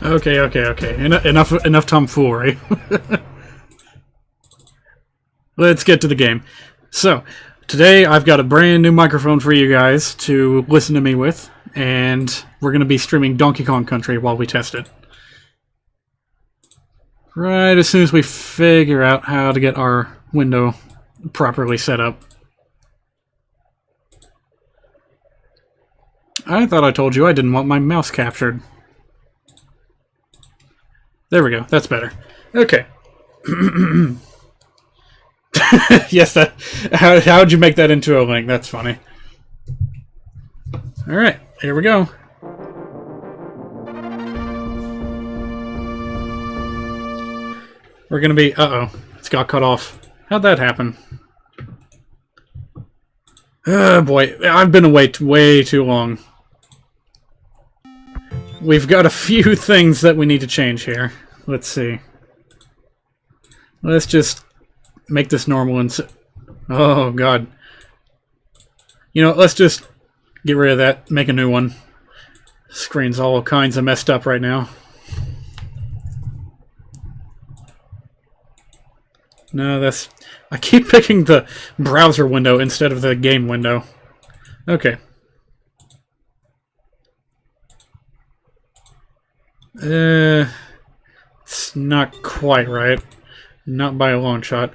Okay. Enough tomfoolery. Let's get to the game. So, today I've got a brand new microphone for you guys to listen to me with, and we're going to be streaming Donkey Kong Country while we test it. Right as soon as we figure out how to get our window properly set up. I thought I told you I didn't want my mouse captured. There we go. That's better. Okay. Yes, how'd you make that into a link? That's funny. Alright, here we go. We're gonna be... Uh-oh. It's got cut off. How'd that happen? Oh boy, I've been away way too long. We've got a few things that we need to change here. Let's see. Let's just make this normal and... Oh, God. You know, let's just get rid of that, make a new one. Screen's all kinds of messed up right now. No, that's... I keep picking the browser window instead of the game window. Okay. It's not quite right. Not by a long shot.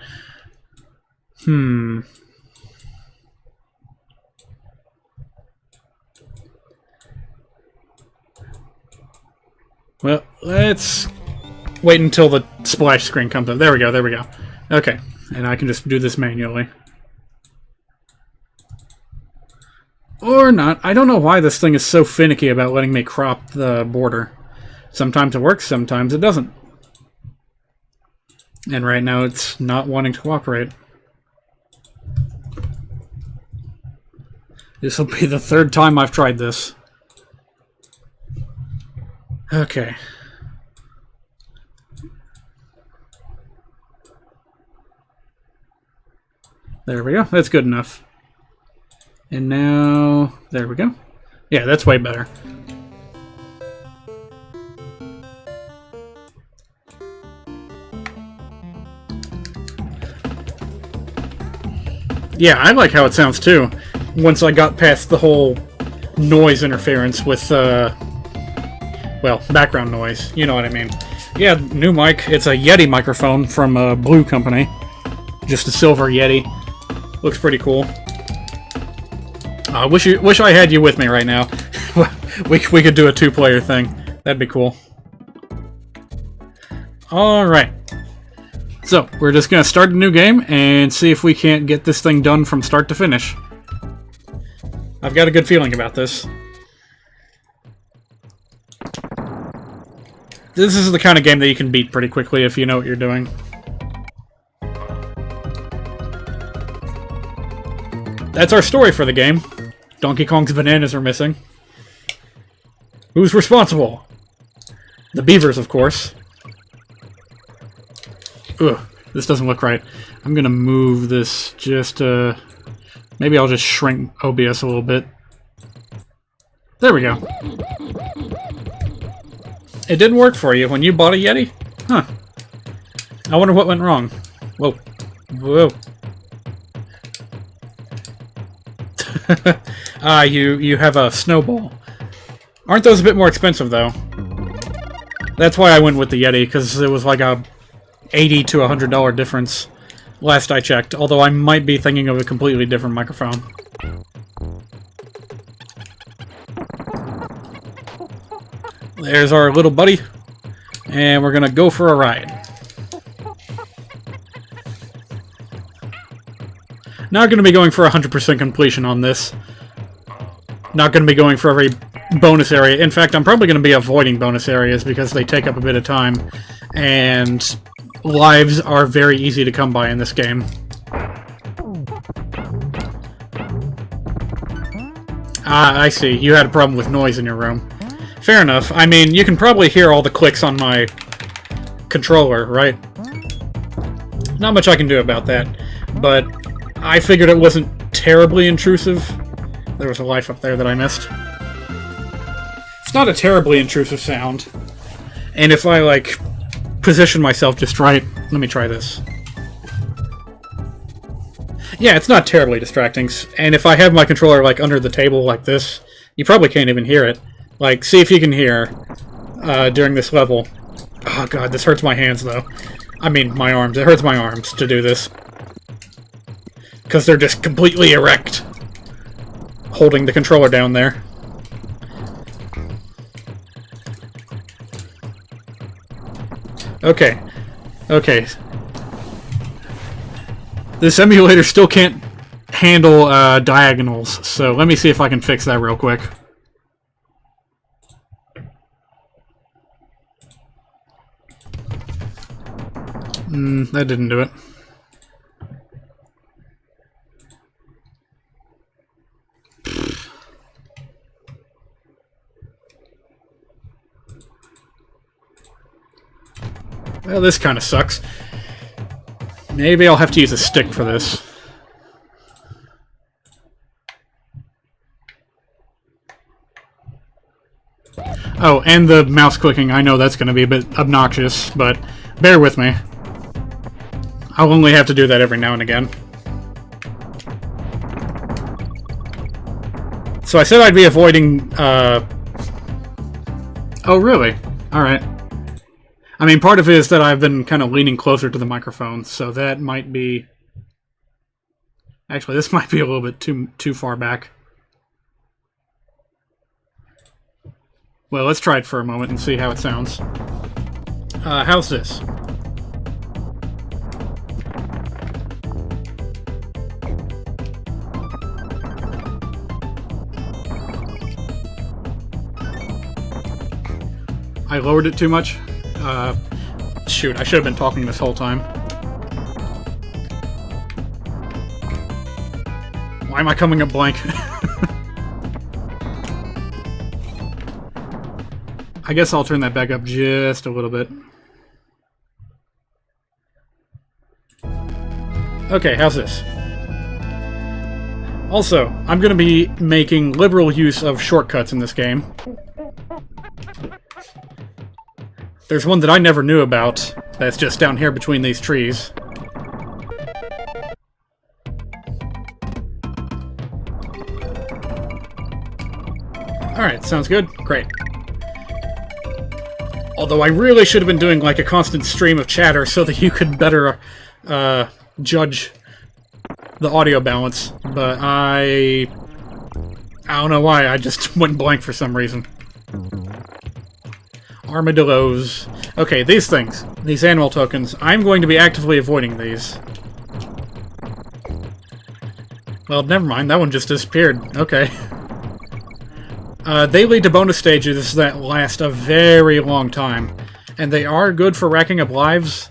Well, let's wait until the splash screen comes up. There we go. Okay, and I can just do this manually. Or not. I don't know why this thing is so finicky about letting me crop the border. Sometimes it works, sometimes it doesn't. And right now it's not wanting to cooperate. This will be the third time I've tried this. Okay. There we go. That's good enough. And now... There we go. Yeah, that's way better. Yeah, I like how it sounds too. Once I got past the whole noise interference with, well, background noise. You know what I mean. Yeah, new mic. It's a Yeti microphone from a Blue company. Just a silver Yeti. Looks pretty cool. Wish I had you with me right now. we could do a two-player thing. That'd be cool. Alright. So, we're just going to start a new game and see if we can't get this thing done from start to finish. I've got a good feeling about this. This is the kind of game that you can beat pretty quickly if you know what you're doing. That's our story for the game. Donkey Kong's bananas are missing. Who's responsible? The beavers, of course. Ugh, this doesn't look right. I'm gonna move this just, maybe I'll just shrink OBS a little bit. There we go. It didn't work for you when you bought a Yeti? Huh. I wonder what went wrong. Whoa. Whoa. You have a snowball. Aren't those a bit more expensive, though? That's why I went with the Yeti, because it was like a $80 to $100 difference last I checked, although I might be thinking of a completely different microphone. There's our little buddy, and we're gonna go for a ride. Not gonna be going for 100% completion on this. Not gonna be going for every bonus area. In fact, I'm probably gonna be avoiding bonus areas because they take up a bit of time, and lives are very easy to come by in this game. Ah, I see. You had a problem with noise in your room. Fair enough. I mean, you can probably hear all the clicks on my controller, right? Not much I can do about that, but I figured it wasn't terribly intrusive. There was a life up there that I missed. It's not a terribly intrusive sound. And if I, like, position myself just right... Let me try this. Yeah, it's not terribly distracting. And if I have my controller, like, under the table like this, you probably can't even hear it. Like, see if you can hear during this level. Oh god, this hurts my hands, though. I mean, my arms. It hurts my arms to do this. Because they're just completely erect. Holding the controller down there. Okay. Okay. This emulator still can't handle diagonals, so let me see if I can fix that real quick. That didn't do it. Well, this kind of sucks. Maybe I'll have to use a stick for this. Oh, and the mouse clicking. I know that's going to be a bit obnoxious, but bear with me. I'll only have to do that every now and again. So I said I'd be avoiding, Oh, really? Alright. I mean, part of it is that I've been kind of leaning closer to the microphone, so that might be... Actually, this might be a little bit too far back. Well, let's try it for a moment and see how it sounds. How's this? I lowered it too much? Shoot, I should have been talking this whole time. Why am I coming up blank? I guess I'll turn that back up just a little bit. Okay, how's this? Also, I'm going to be making liberal use of shortcuts in this game. There's one that I never knew about, that's just down here between these trees. Alright, sounds good. Great. Although I really should have been doing like a constant stream of chatter so that you could better judge the audio balance, but I don't know why, I just went blank for some reason. Armadillos. Okay, these things. These animal tokens. I'm going to be actively avoiding these. Well, never mind. That one just disappeared. Okay. They lead to bonus stages that last a very long time. And they are good for racking up lives.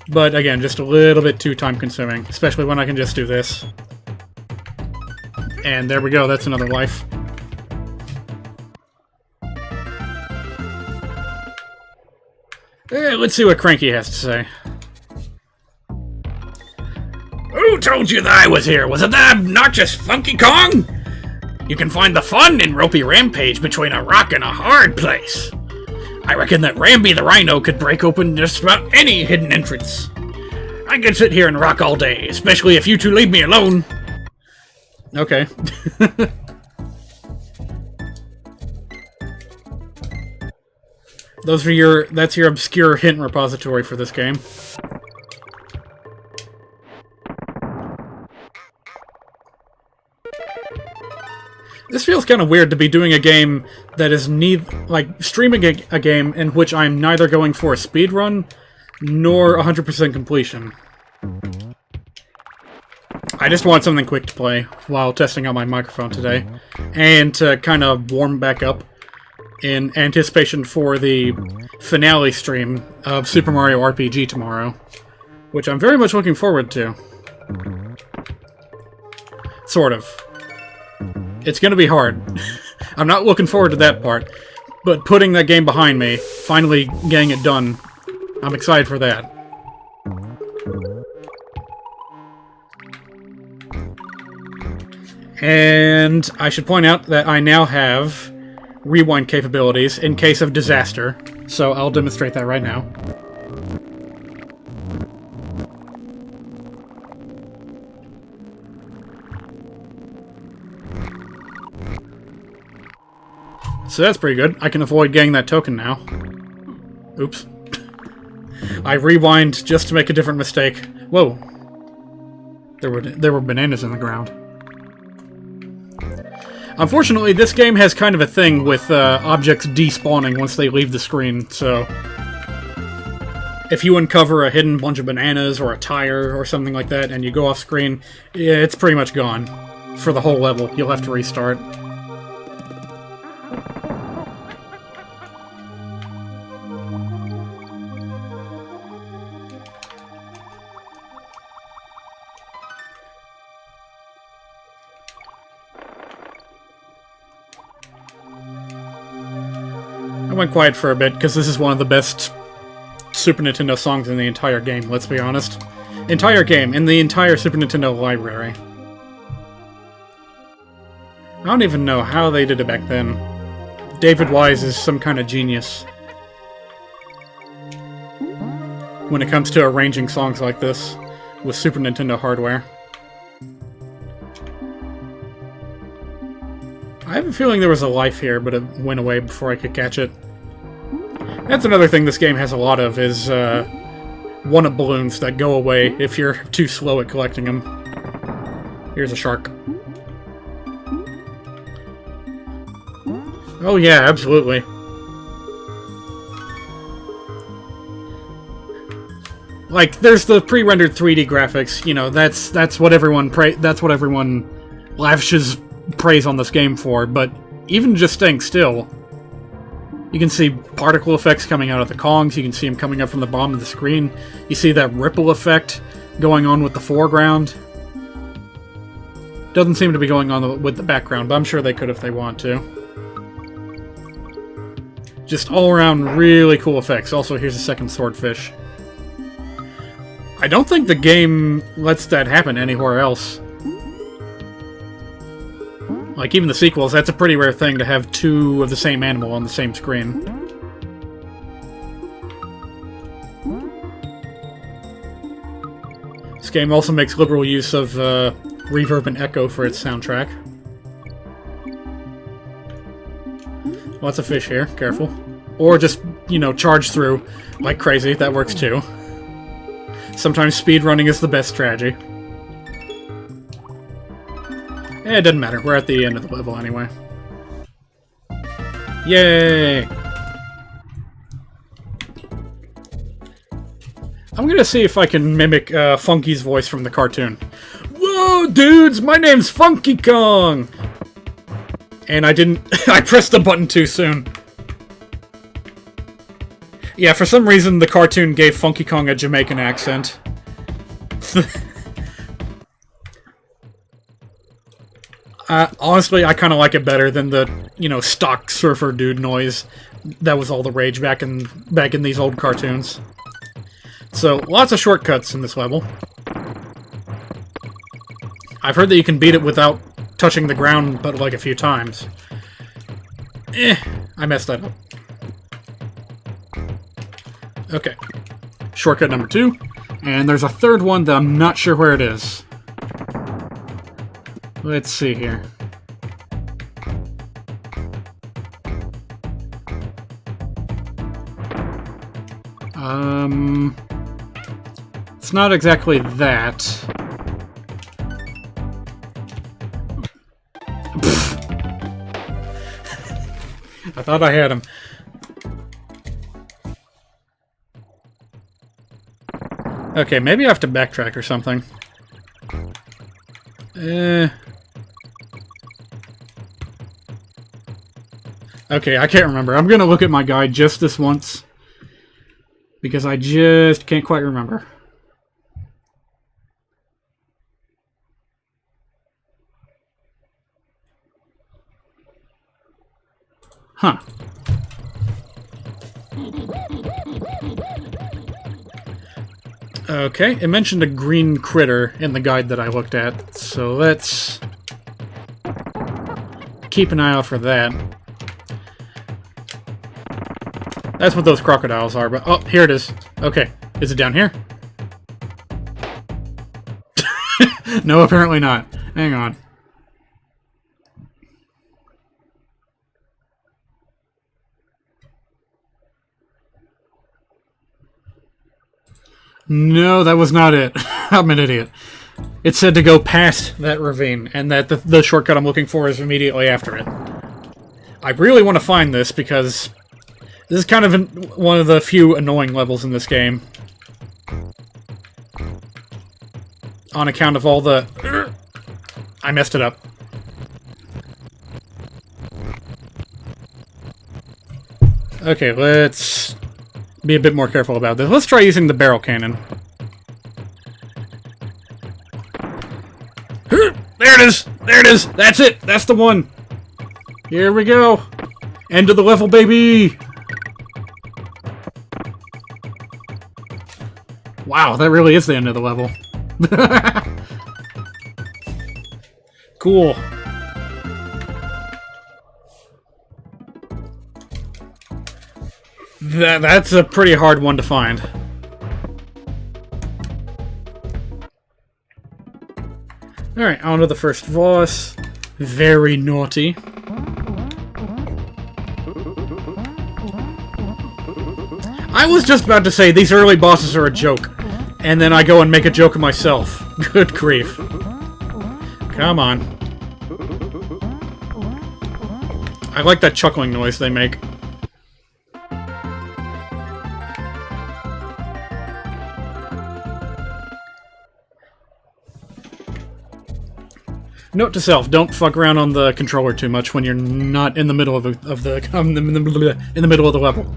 But again, just a little bit too time-consuming. Especially when I can just do this. And there we go. That's another life. Let's see what Cranky has to say. Who told you that I was here? Was it that obnoxious Funky Kong? You can find the fun in Ropey Rampage between a rock and a hard place. I reckon that Ramby the Rhino could break open just about any hidden entrance. I could sit here and rock all day, especially if you two leave me alone. Okay. That's your obscure hint repository for this game. This feels kind of weird to be doing a game that is streaming a game in which I'm neither going for a speedrun nor 100% completion. I just want something quick to play while testing out my microphone today, and to kind of warm back up in anticipation for the finale stream of Super Mario RPG tomorrow, which I'm very much looking forward to. Sort of. It's gonna be hard. I'm not looking forward to that part, but putting that game behind me, finally getting it done, I'm excited for that. And I should point out that I now have rewind capabilities in case of disaster. So I'll demonstrate that right now. So that's pretty good. I can avoid getting that token now. Oops. I rewind just to make a different mistake. Whoa. There were bananas in the ground. Unfortunately, this game has kind of a thing with objects despawning once they leave the screen, so... if you uncover a hidden bunch of bananas or a tire or something like that and you go off screen, it's pretty much gone. For the whole level, you'll have to restart. I went quiet for a bit, because this is one of the best Super Nintendo songs in the entire game, let's be honest. Entire game, in the entire Super Nintendo library. I don't even know how they did it back then. David Wise is some kind of genius when it comes to arranging songs like this with Super Nintendo hardware. I have a feeling there was a life here, but it went away before I could catch it. That's another thing this game has a lot of, is one-up balloons that go away if you're too slow at collecting them. Here's a shark. Oh yeah, absolutely. Like, there's the pre-rendered 3D graphics, you know, that's what everyone lavishes praise on this game for, but even just staying still, you can see particle effects coming out of the Kongs, you can see them coming up from the bottom of the screen, you see that ripple effect going on with the foreground. Doesn't seem to be going on with the background, but I'm sure they could if they want to. Just all around really cool effects. Also, here's a second swordfish. I don't think the game lets that happen anywhere else. Like, even the sequels, that's a pretty rare thing to have two of the same animal on the same screen. This game also makes liberal use of reverb and echo for its soundtrack. Lots of fish here, careful. Or just, you know, charge through like crazy, that works too. Sometimes speedrunning is the best strategy. It doesn't matter, we're at the end of the level anyway. Yay! I'm gonna see if I can mimic Funky's voice from the cartoon. Whoa, dudes! My name's Funky Kong! And I didn't... I pressed the button too soon. Yeah, for some reason the cartoon gave Funky Kong a Jamaican accent. Honestly, I kind of like it better than the, you know, stock surfer dude noise that was all the rage back in these old cartoons. So, lots of shortcuts in this level. I've heard that you can beat it without touching the ground but like a few times. I messed that up. Okay. Shortcut number 2. And there's a third one that I'm not sure where it is. Let's see here. It's not exactly that. I thought I had him. Okay, maybe I have to backtrack or something. Okay, I can't remember. I'm gonna look at my guide just this once. Because I just can't quite remember. Huh. Okay, it mentioned a green critter in the guide that I looked at, so let's keep an eye out for that. That's what those crocodiles are, but... Oh, here it is. Okay. Is it down here? No, apparently not. Hang on. No, that was not it. I'm an idiot. It said to go past that ravine, and that the shortcut I'm looking for is immediately after it. I really want to find this, because this is kind of one of the few annoying levels in this game. On account of all the... I messed it up. Okay, let's be a bit more careful about this. Let's try using the barrel cannon. There it is! There it is! That's it! That's the one! Here we go! End of the level, baby! Wow, that really is the end of the level. Cool. That's a pretty hard one to find. Alright, on to the first boss. Very naughty. I was just about to say these early bosses are a joke, and then I go and make a joke of myself. Good grief. Come on. I like that chuckling noise they make. Note to self: don't fuck around on the controller too much when you're not in the middle of the middle of the level.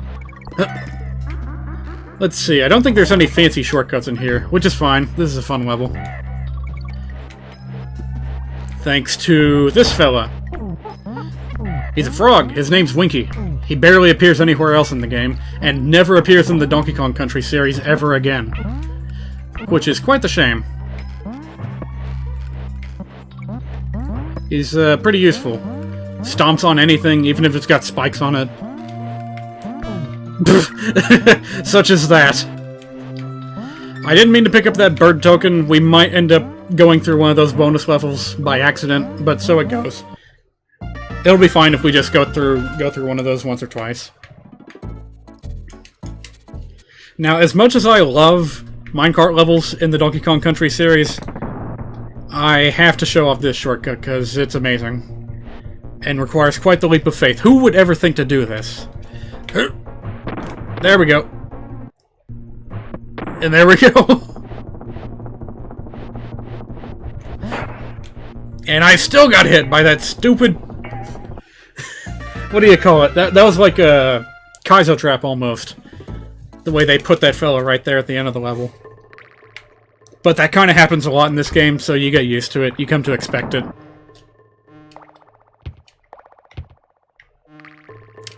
Let's see. I don't think there's any fancy shortcuts in here, which is fine. This is a fun level. Thanks to this fella. He's a frog. His name's Winky. He barely appears anywhere else in the game, and never appears in the Donkey Kong Country series ever again. Which is quite the shame. He's pretty useful. Stomps on anything, even if it's got spikes on it. Such as that. I didn't mean to pick up that bird token. We might end up going through one of those bonus levels by accident, but so it goes. It'll be fine if we just go through one of those once or twice. Now, as much as I love minecart levels in the Donkey Kong Country series, I have to show off this shortcut because it's amazing. And requires quite the leap of faith. Who would ever think to do this? There we go. And there we go. And I still got hit by that stupid... What do you call it? That was like a Kaizo trap almost. The way they put that fella right there at the end of the level. But that kind of happens a lot in this game, so you get used to it. You come to expect it.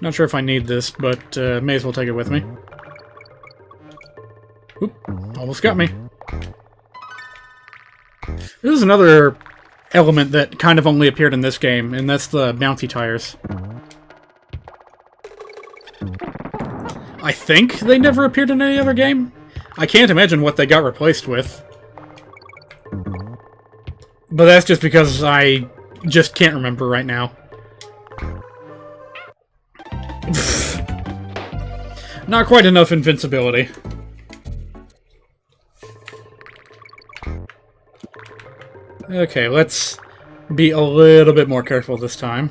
Not sure if I need this, but may as well take it with me. Oop, almost got me. This is another element that kind of only appeared in this game, and that's the bouncy tires. I think they never appeared in any other game? I can't imagine what they got replaced with. But that's just because I just can't remember right now. Not quite enough invincibility. Okay, let's be a little bit more careful this time.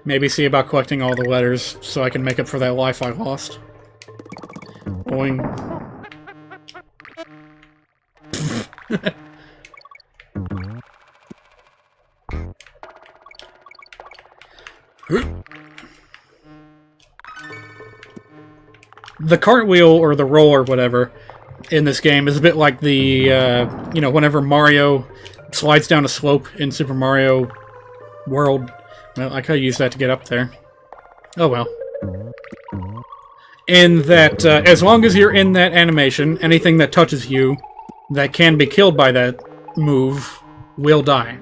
Maybe see about collecting all the letters so I can make up for that life I lost. Boing. The cartwheel, or the roll, or whatever, in this game is a bit like the, you know, whenever Mario slides down a slope in Super Mario World. Well, I could use that to get up there. Oh well. In that, as long as you're in that animation, anything that touches you that can be killed by that move will die.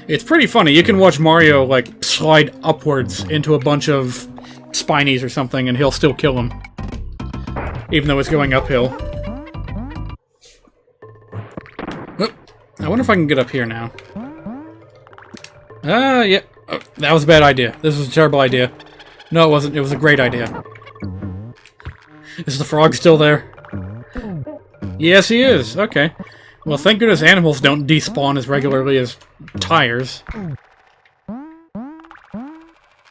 It's pretty funny. You can watch Mario, like, slide upwards into a bunch of spinies or something, and he'll still kill them. Even though it's going uphill. Oh, I wonder if I can get up here now. Yeah. Oh, that was a bad idea. This was a terrible idea. No, it wasn't. It was a great idea. Is the frog still there? Yes, he is. Okay. Well, thank goodness animals don't despawn as regularly as tires.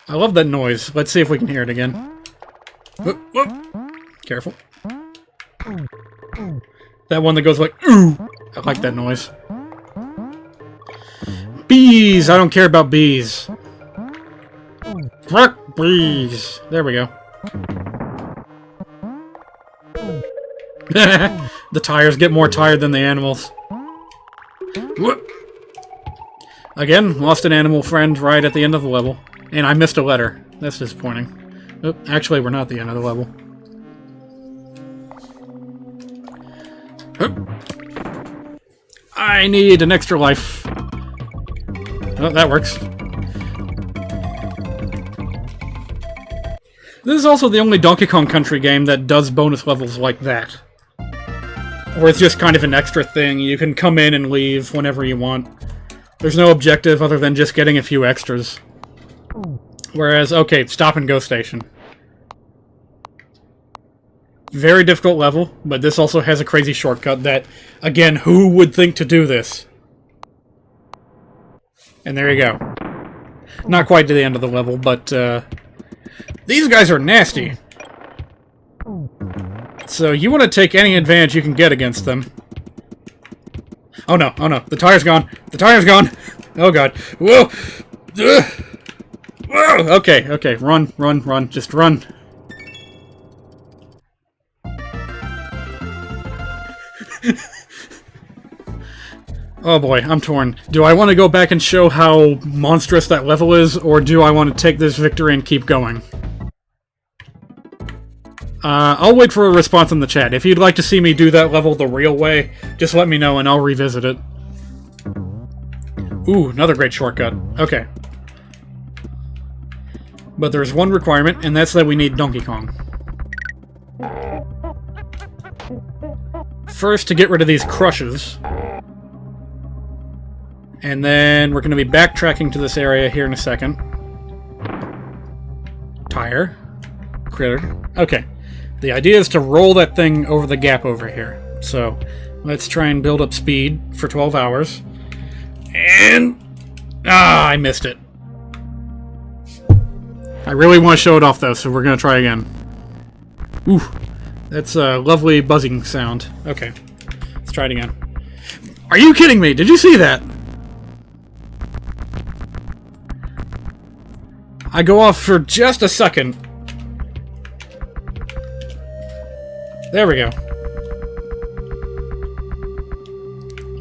I love that noise. Let's see if we can hear it again. Whoop, whoop. Careful. That one that goes like, ooh! I like that noise. Bees! I don't care about bees. Fuck bees! There we go. The tires get more tired than the animals. Whoop. Again, lost an animal friend right at the end of the level. And I missed a letter. That's disappointing. Oh, actually, we're not at the end of the level. I need an extra life. Oh, that works. This is also the only Donkey Kong Country game that does bonus levels like that. Or it's just kind of an extra thing. You can come in and leave whenever you want. There's no objective other than just getting a few extras. Whereas, okay, stop and go station. Very difficult level, but this also has a crazy shortcut that, again, who would think to do this? And there you go. Not quite to the end of the level, but, these guys are nasty. So you want to take any advantage you can get against them. Oh no, oh no, the tire's gone. The tire's gone! Oh god. Whoa! Whoa! Okay, okay, run, run, run, just run. Oh boy, I'm torn. Do I want to go back and show how monstrous that level is, or do I want to take this victory and keep going? I'll wait for a response in the chat. If you'd like to see me do that level the real way, just let me know and I'll revisit it. Ooh, another great shortcut. Okay. But there's one requirement, and that's that we need Donkey Kong. First, to get rid of these crushes. And then we're going to be backtracking to this area here in a second. Tire. Critter. Okay. The idea is to roll that thing over the gap over here. So, let's try and build up speed for 12 hours. And... ah, I missed it. I really want to show it off, though, so we're going to try again. Ooh, that's a lovely buzzing sound. Okay, let's try it again. Are you kidding me? Did you see that? I go off for just a second. There we go.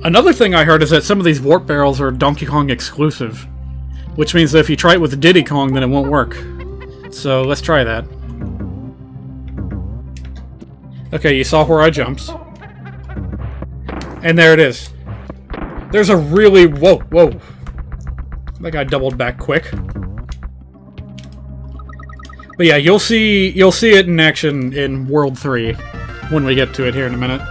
Another thing I heard is that some of these warp barrels are Donkey Kong exclusive. Which means that if you try it with Diddy Kong, then it won't work. So, let's try that. Okay, you saw where I jumped. And there it is. There's a really... whoa, whoa. That guy doubled back quick. But yeah, you'll see it in action in World 3 when we get to it here in a minute.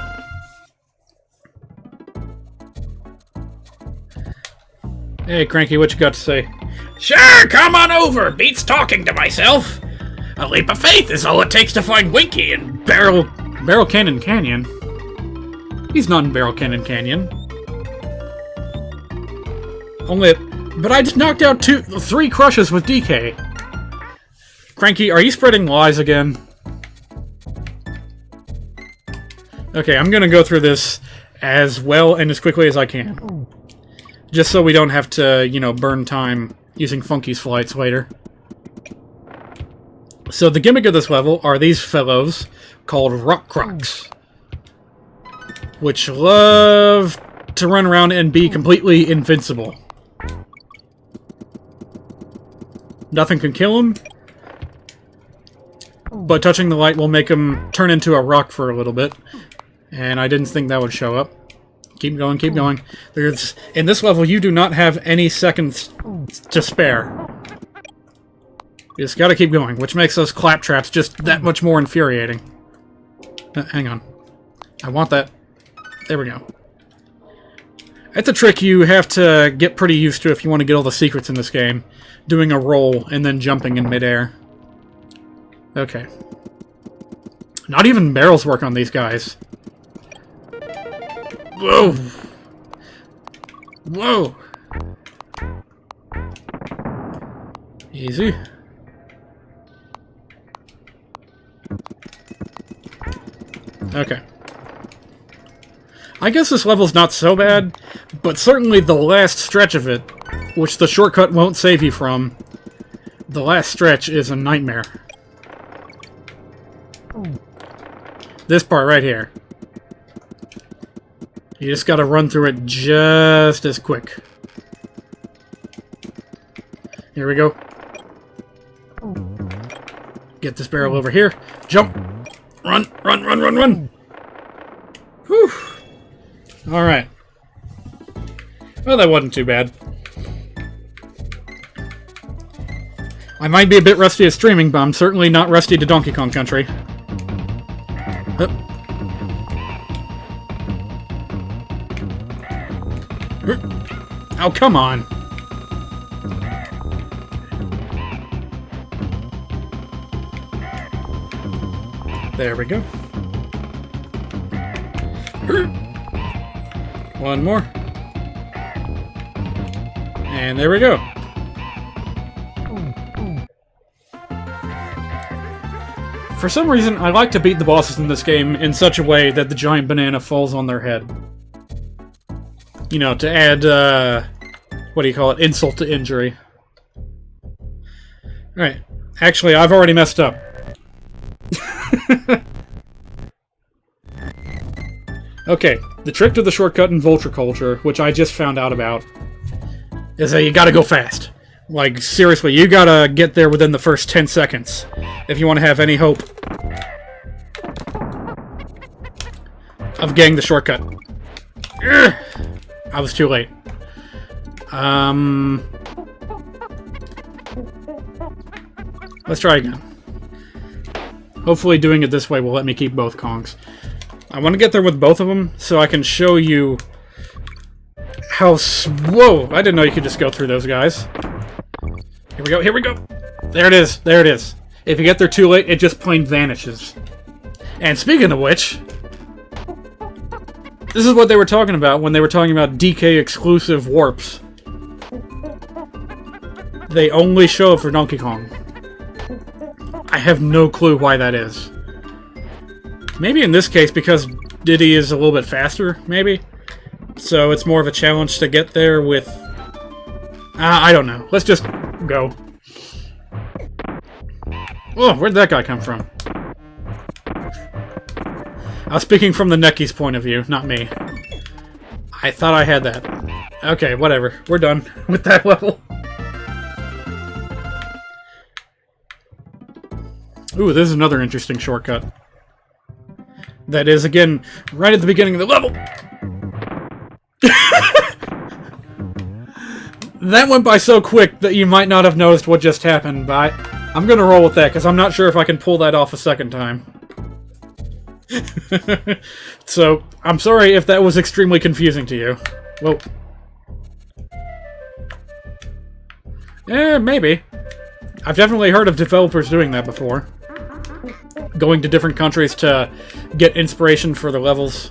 Hey, Cranky, what you got to say? Sure, come on over. Beats talking to myself. A leap of faith is all it takes to find Winky in Barrel Cannon Canyon? He's not in Barrel Cannon Canyon. But I just knocked out 3 crushes with DK. Cranky, are you spreading lies again? Okay, I'm gonna go through this as well and as quickly as I can. Just so we don't have to, you know, burn time using Funky's flights later. So the gimmick of this level are these fellows called Rock Crocs, which love to run around and be completely invincible. Nothing can kill them, but touching the light will make them turn into a rock for a little bit, and I didn't think that would show up. Keep going, keep going. There's in this level, you do not have any seconds to spare. You just gotta keep going, which makes those claptraps just that much more infuriating. Hang on. I want that. There we go. It's a trick you have to get pretty used to if you want to get all the secrets in this game. Doing a roll and then jumping in midair. Okay. Not even barrels work on these guys. Whoa! Whoa! Easy. Okay. I guess this level's not so bad, but certainly the last stretch of it, which the shortcut won't save you from, the last stretch is a nightmare. This part right here. You just gotta run through it just as quick. Here we go. Get this barrel over here. Jump! Run, run, run, run, run! Whew! Alright. Well, that wasn't too bad. I might be a bit rusty at streaming, but I'm certainly not rusty to Donkey Kong Country. Hup. Oh, come on! There we go. One more. And there we go. For some reason, I like to beat the bosses in this game in such a way that the giant banana falls on their head. You know, to add, what do you call it? Insult to injury. Alright. Actually, I've already messed up. Okay, the trick to the shortcut in Vulture Culture, which I just found out about, is that you gotta go fast. Like, seriously, you gotta get there within the first 10 seconds if you want to have any hope of getting the shortcut. Urgh! I was too late. Let's try again. Hopefully doing it this way will let me keep both Kongs. I want to get there with both of them so I can show you how... Whoa! I didn't know you could just go through those guys. Here we go, here we go! There it is, there it is. If you get there too late, it just plain vanishes. And speaking of which... This is what they were talking about when they were talking about DK exclusive warps. They only show up for Donkey Kong. I have no clue why that is. Maybe in this case because Diddy is a little bit faster, maybe? So it's more of a challenge to get there with... I don't know. Let's just go. Oh, where'd that guy come from? I was speaking from the Necky's point of view, not me. I thought I had that. Okay, whatever. We're done with that level. Ooh, this is another interesting shortcut. That is, again, right at the beginning of the level. That went by so quick that you might not have noticed what just happened, but I'm gonna roll with that, because I'm not sure if I can pull that off a second time. So, I'm sorry if that was extremely confusing to you. Whoa. Maybe. I've definitely heard of developers doing that before. Going to different countries to get inspiration for the levels.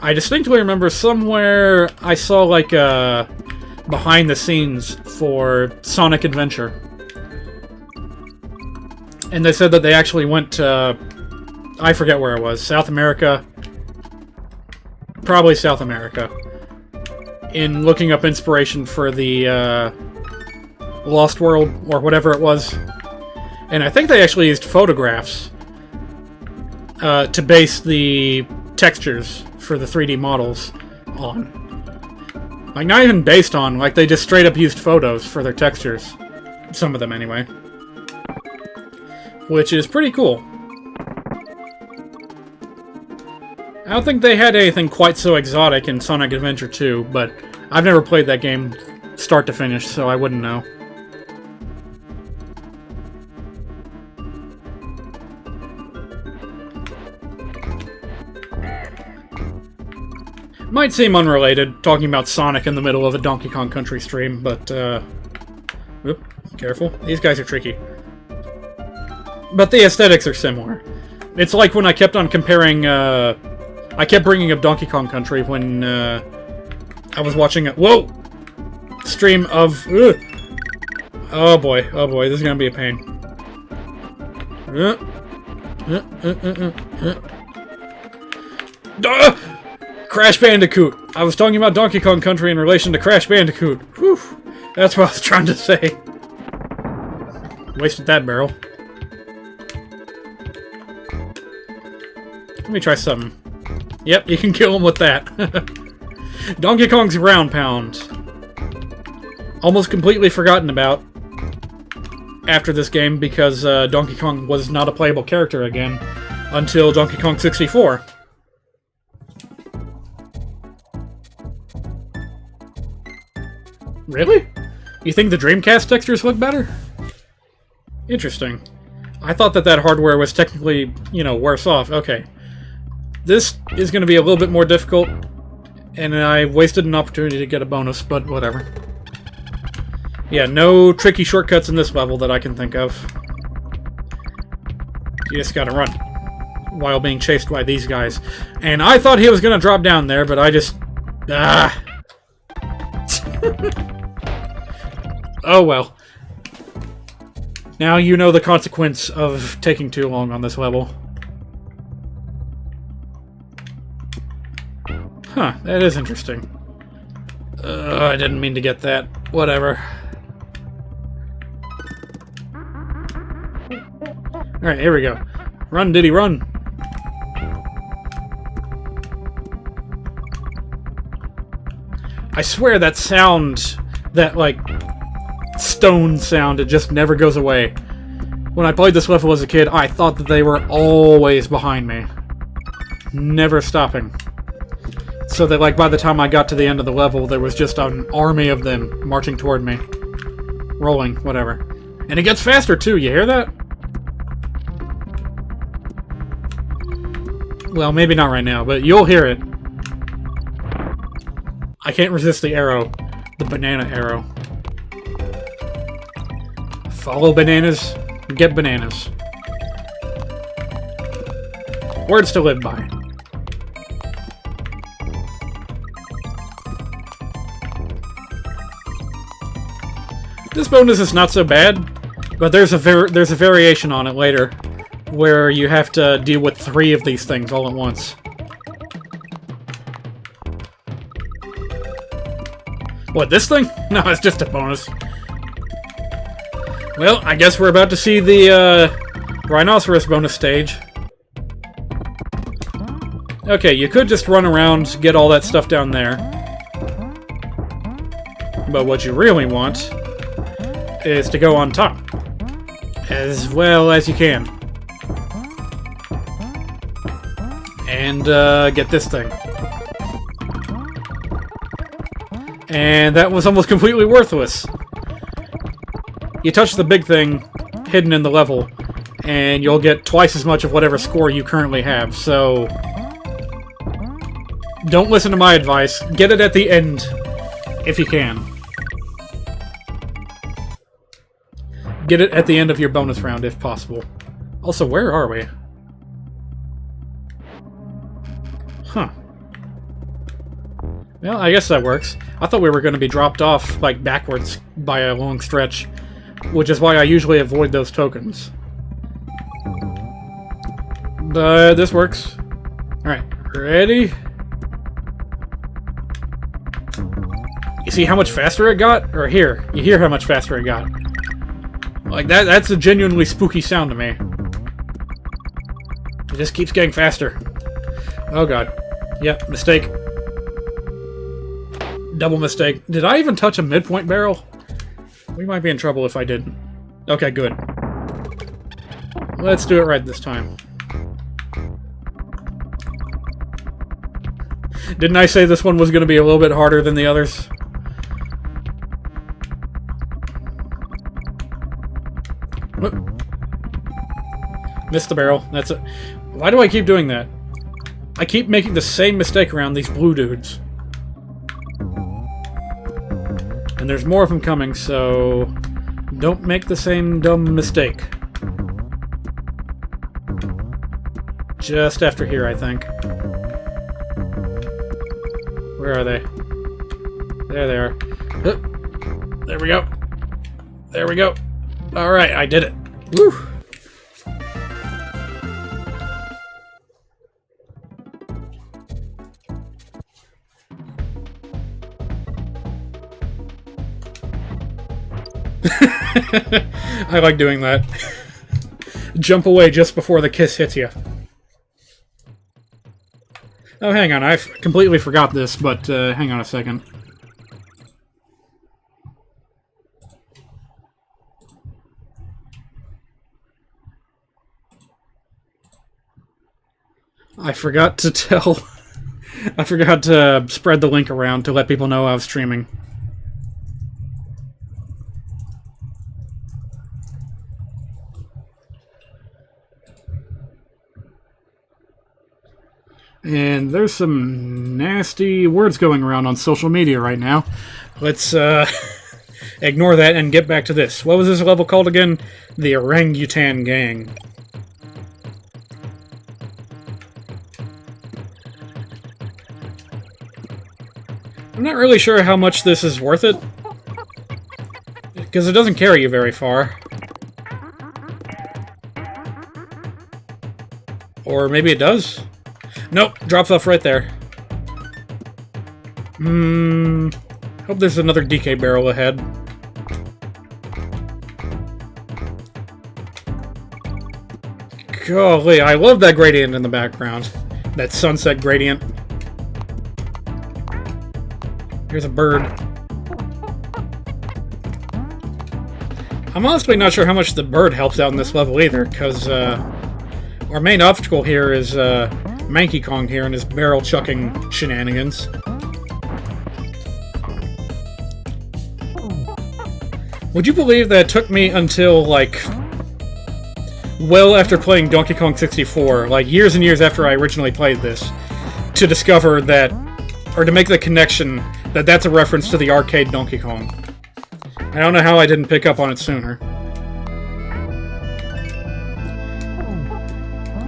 I distinctly remember somewhere I saw like behind the scenes for Sonic Adventure. And they said that they actually went to, I forget where it was, South America. Probably South America. In looking up inspiration for the Lost World, or whatever it was. And I think they actually used photographs to base the textures for the 3D models on. Like, not even based on, like, they just straight up used photos for their textures. Some of them, anyway. Which is pretty cool. I don't think they had anything quite so exotic in Sonic Adventure 2, but I've never played that game start to finish, so I wouldn't know. Might seem unrelated, talking about Sonic in the middle of a Donkey Kong Country stream, but, whoop, careful. These guys are tricky. But the aesthetics are similar. It's like when I kept on comparing, I kept bringing up Donkey Kong Country when, I was watching a, whoa! Stream of, oh boy, this is gonna be a pain. Crash Bandicoot! I was talking about Donkey Kong Country in relation to Crash Bandicoot. Whew! That's what I was trying to say. Wasted that barrel. Let me try something. Yep, you can kill him with that. Donkey Kong's Ground Pound. Almost completely forgotten about after this game because Donkey Kong was not a playable character again until Donkey Kong 64. Really? You think the Dreamcast textures look better? Interesting. I thought that hardware was technically, you know, worse off. Okay. This is going to be a little bit more difficult, and I wasted an opportunity to get a bonus, but whatever. Yeah, no tricky shortcuts in this level that I can think of. You just gotta run while being chased by these guys. And I thought he was going to drop down there, but I just... Ah! Oh well. Now you know the consequence of taking too long on this level. Huh, that is interesting. I didn't mean to get that. Whatever. Alright, here we go. Run, Diddy, run! I swear that sound, that, like, stone sound, it just never goes away. When I played this level as a kid, I thought that they were always behind me. Never stopping. So that, like, by the time I got to the end of the level, there was just an army of them marching toward me. Rolling, whatever. And it gets faster, too, you hear that? Well, maybe not right now, but you'll hear it. I can't resist the arrow. The banana arrow. Follow bananas, get bananas. Words to live by. This bonus is not so bad, but there's a variation on it later, where you have to deal with 3 of these things all at once. What, this thing? No, it's just a bonus. Well, I guess we're about to see the rhinoceros bonus stage. Okay, you could just run around, get all that stuff down there. But what you really want is to go on top. As well as you can. And get this thing. And that was almost completely worthless. You touch the big thing hidden in the level, and you'll get twice as much of whatever score you currently have, so... Don't listen to my advice. Get it at the end, if you can. Get it at the end of your bonus round, if possible. Also, where are we? Huh. Well, I guess that works. I thought we were going to be dropped off, like, backwards by a long stretch. Which is why I usually avoid those tokens. But this works. Alright, ready? You see how much faster it got? Or here, you hear how much faster it got. Like, that's a genuinely spooky sound to me. It just keeps getting faster. Oh god. Yep, mistake. Double mistake. Did I even touch a midpoint barrel? We might be in trouble if I didn't. Okay, good. Let's do it right this time. Didn't I say this one was going to be a little bit harder than the others? Whoop. Missed the barrel. That's it. Why do I keep doing that? I keep making the same mistake around these blue dudes. And there's more of them coming, so don't make the same dumb mistake. Just after here, I think. Where are they? There they are. There we go. There we go. Alright, I did it. Woo! I like doing that. Jump away just before the kiss hits you. Oh, hang on. I completely forgot this, but hang on a second. I forgot to tell... I forgot to spread the link around to let people know I was streaming. And there's some nasty words going around on social media right now. Let's ignore that and get back to this. What was this level called again? The Orangutan Gang. I'm not really sure how much this is worth it, because it doesn't carry you very far. Or maybe it does? Nope, drops off right there. Hope there's another DK barrel ahead. Golly, I love that gradient in the background. That sunset gradient. Here's a bird. I'm honestly not sure how much the bird helps out in this level either, because our main obstacle here is Manky Kong here and his barrel chucking shenanigans. Would you believe that it took me until, like, well after playing Donkey Kong 64, like years and years after I originally played this, to discover that, or to make the connection that that's a reference to the arcade Donkey Kong. I don't know how I didn't pick up on it sooner.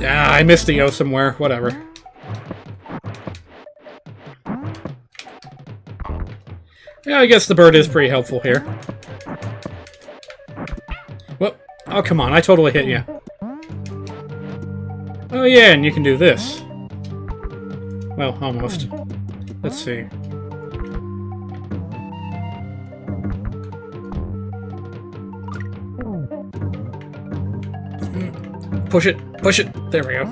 Ah, I missed the O somewhere. Whatever. Yeah, I guess the bird is pretty helpful here. Whoop. Oh, come on. I totally hit you. Oh, yeah, and you can do this. Well, almost. Let's see. Push it. Push it. There we go.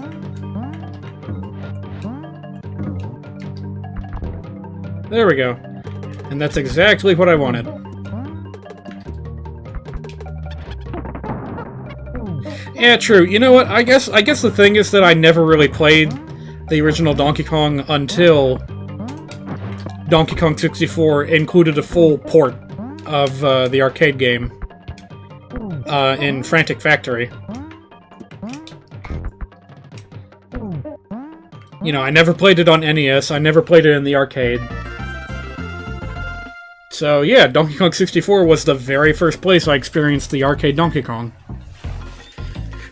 There we go. And that's exactly what I wanted. Yeah, true. You know what? I guess the thing is that I never really played the original Donkey Kong until Donkey Kong 64 included a full port of the arcade game in Frantic Factory. You know, I never played it on NES, I never played it in the arcade. So yeah, Donkey Kong 64 was the very first place I experienced the arcade Donkey Kong.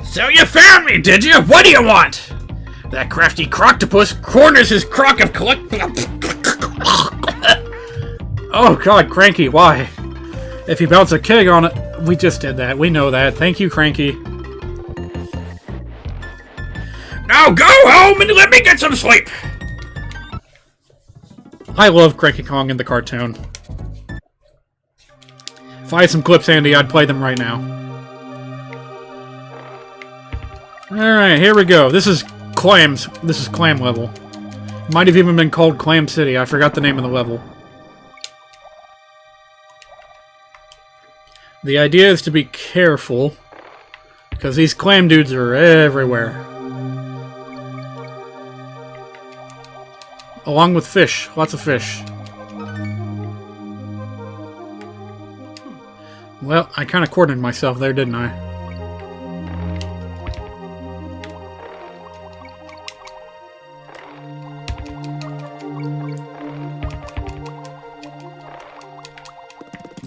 So you found me, did you? What do you want? That crafty croctopus corners his crock of collect... Oh god, Cranky, why? If you bounce a keg on it... We just did that, we know that. Thank you, Cranky. Now go home and let me get some sleep! I love Cranky Kong in the cartoon. If I had some clips handy, I'd play them right now. Alright, here we go. This is Clams. This is Clam level. Might have even been called Clam City. I forgot the name of the level. The idea is to be careful, because these clam dudes are everywhere. along with fish. Lots of fish. Well, I kind of cornered myself there, didn't I?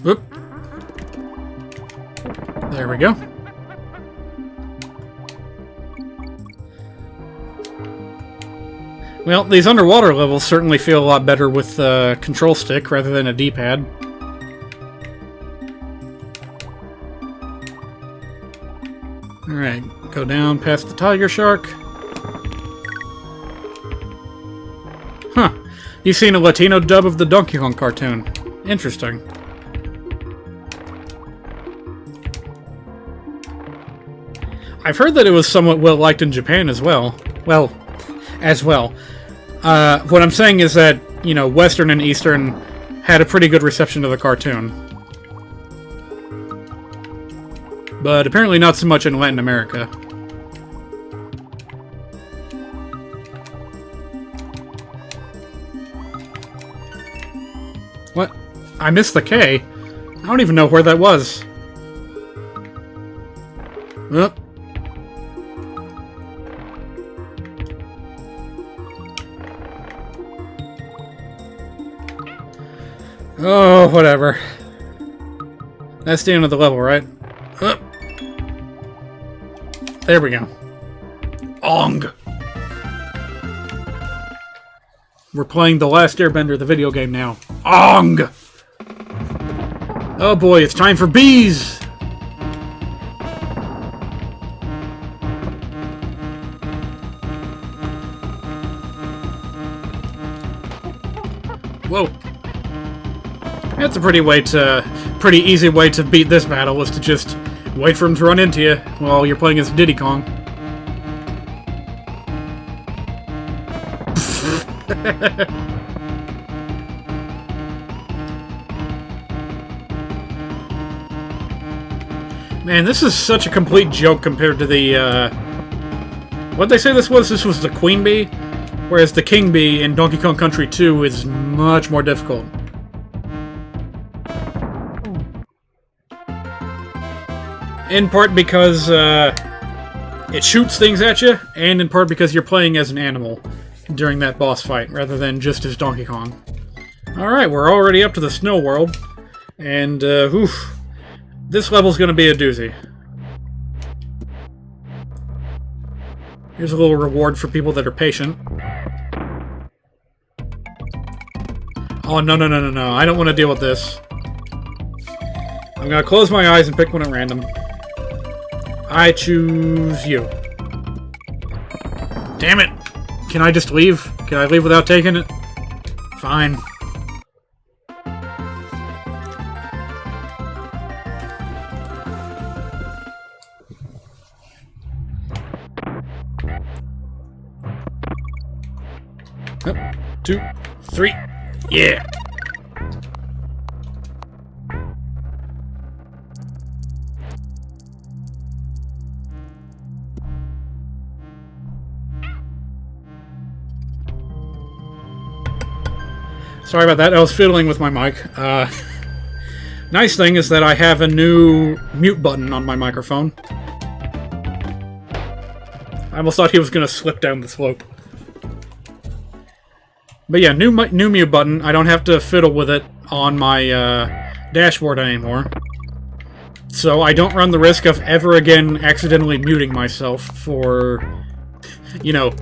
Whoop. There we go. Well, these underwater levels certainly feel a lot better with a control stick rather than a D-pad. Alright, go down past the tiger shark. Huh. You've seen a Latino dub of the Donkey Kong cartoon. Interesting. I've heard that it was somewhat well-liked in Japan as well. Well, as well. What I'm saying is that, you know, Western and Eastern had a pretty good reception to the cartoon. But apparently not so much in Latin America. What? I missed the K? I don't even know where that was. Oop. Oh, whatever. That's the end of the level, right? There we go. Ong! We're playing The Last Airbender, the video game now. Ong! Oh boy, it's time for bees! Whoa. That's a pretty easy way to beat this battle, is to just wait for him to run into you while you're playing as Diddy Kong. Man, this is such a complete joke compared to the, what'd they say this was? This was the Queen Bee? Whereas the King Bee in Donkey Kong Country 2 is much more difficult. In part because it shoots things at you, and in part because you're playing as an animal during that boss fight, rather than just as Donkey Kong. Alright, we're already up to the snow world, and, oof, this level's gonna be a doozy. Here's a little reward for people that are patient. Oh, no, no, no, no, no, I don't want to deal with this. I'm gonna close my eyes and pick one at random. I choose you. Damn it! Can I just leave? Can I leave without taking it? Fine. Up, 2, 3, yeah! Sorry about that, I was fiddling with my mic. Nice thing is that I have a new mute button on my microphone. I almost thought he was going to slip down the slope. But yeah, new mute button. I don't have to fiddle with it on my dashboard anymore. So I don't run the risk of ever again accidentally muting myself for, you know,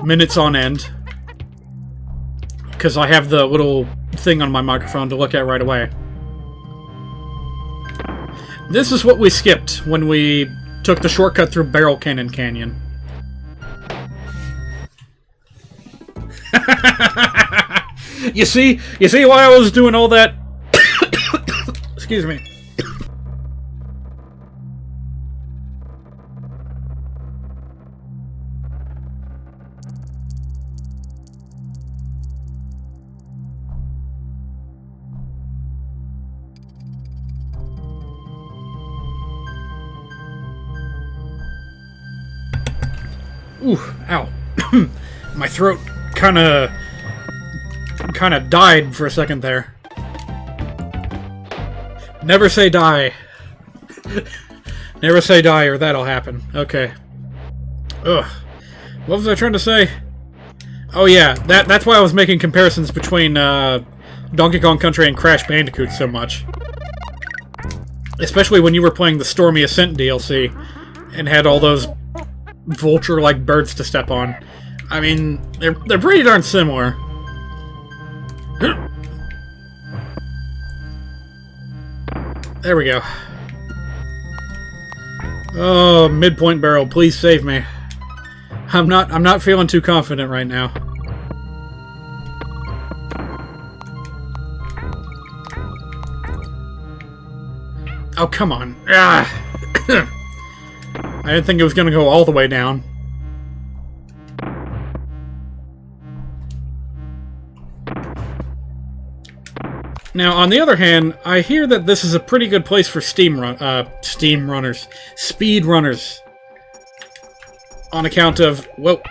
minutes on end. Because I have the little thing on my microphone to look at right away. This is what we skipped when we took the shortcut through Barrel Cannon Canyon. You see why I was doing all that? Excuse me. Ooh, ow. My throat. kind of died for a second there. Never say die. Never say die or that'll happen. Okay. Ugh. What was I trying to say? Oh yeah, that's why I was making comparisons between Donkey Kong Country and Crash Bandicoot so much. Especially when you were playing the Stormy Ascent DLC and had all those vulture-like birds to step on. I mean, they're pretty darn similar. There we go. Oh, midpoint barrel, please save me. I'm not feeling too confident right now. Oh, come on. Ah. I didn't think it was going to go all the way down. Now, on the other hand, I hear that this is a pretty good place for speed runners. On account of... Whoa.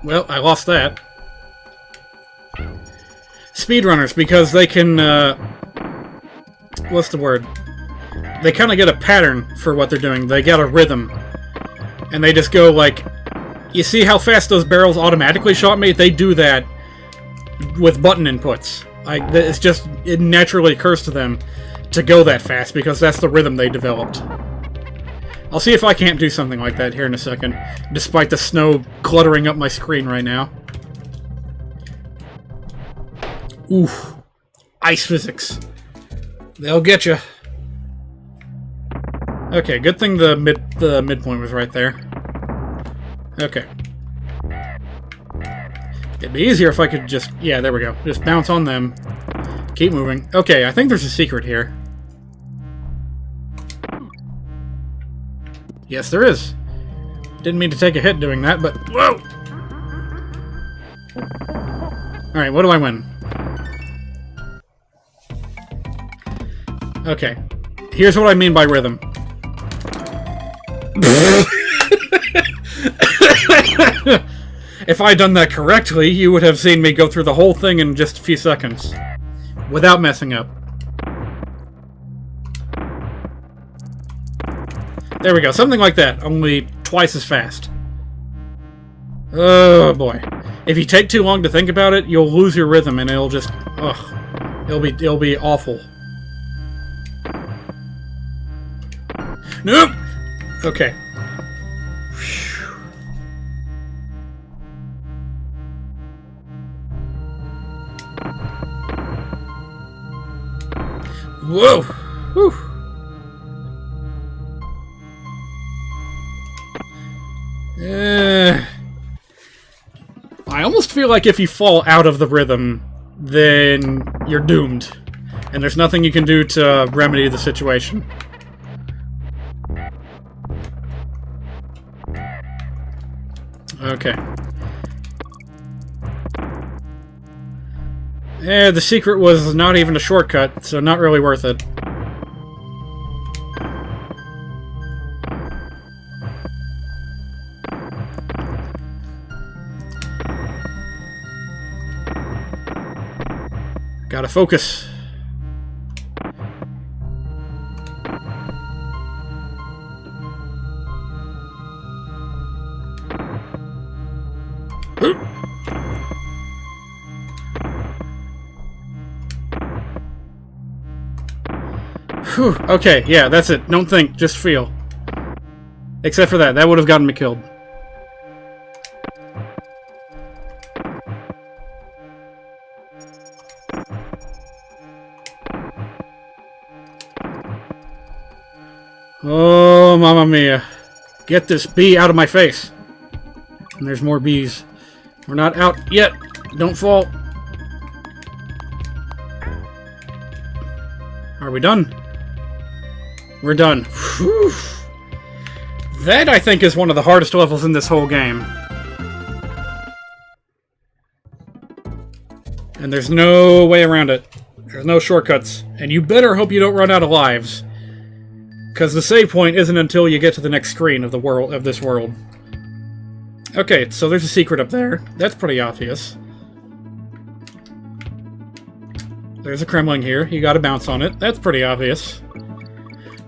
Well, I lost that. Speedrunners, because they can, what's the word? They kind of get a pattern for what they're doing. They get a rhythm. And they just go like... You see how fast those barrels automatically shot me? They do that with button inputs. It's just... It naturally occurs to them to go that fast, because that's the rhythm they developed. I'll see if I can't do something like that here in a second, despite the snow cluttering up my screen right now. Oof. Ice physics. They'll get you. Okay, good thing the midpoint was right there. Okay. It'd be easier if I could just... Yeah, there we go. Just bounce on them. Keep moving. Okay, I think there's a secret here. Yes, there is. Didn't mean to take a hit doing that, but... Whoa! Alright, what do I win? Okay. Here's what I mean by rhythm. If I had done that correctly, you would have seen me go through the whole thing in just a few seconds. Without messing up. There we go, something like that, only twice as fast. Oh boy. If you take too long to think about it, you'll lose your rhythm and it'll just... Ugh. It'll be awful. Nope! Okay. Whoa! Whew. I almost feel like if you fall out of the rhythm, then you're doomed. And there's nothing you can do to remedy the situation. Okay. Yeah, the secret was not even a shortcut, so not really worth it. Gotta focus. Whew. Okay, yeah, that's it. Don't think, just feel. Except for that would have gotten me killed. Oh, mamma mia. Get this bee out of my face. And there's more bees. We're not out yet. Don't fall. Are we done? We're done. Whew. That, I think, is one of the hardest levels in this whole game. And there's no way around it. There's no shortcuts. And you better hope you don't run out of lives. Because the save point isn't until you get to the next screen of the world of this world. Okay, so there's a secret up there. That's pretty obvious. There's a Kremling here. You gotta bounce on it. That's pretty obvious.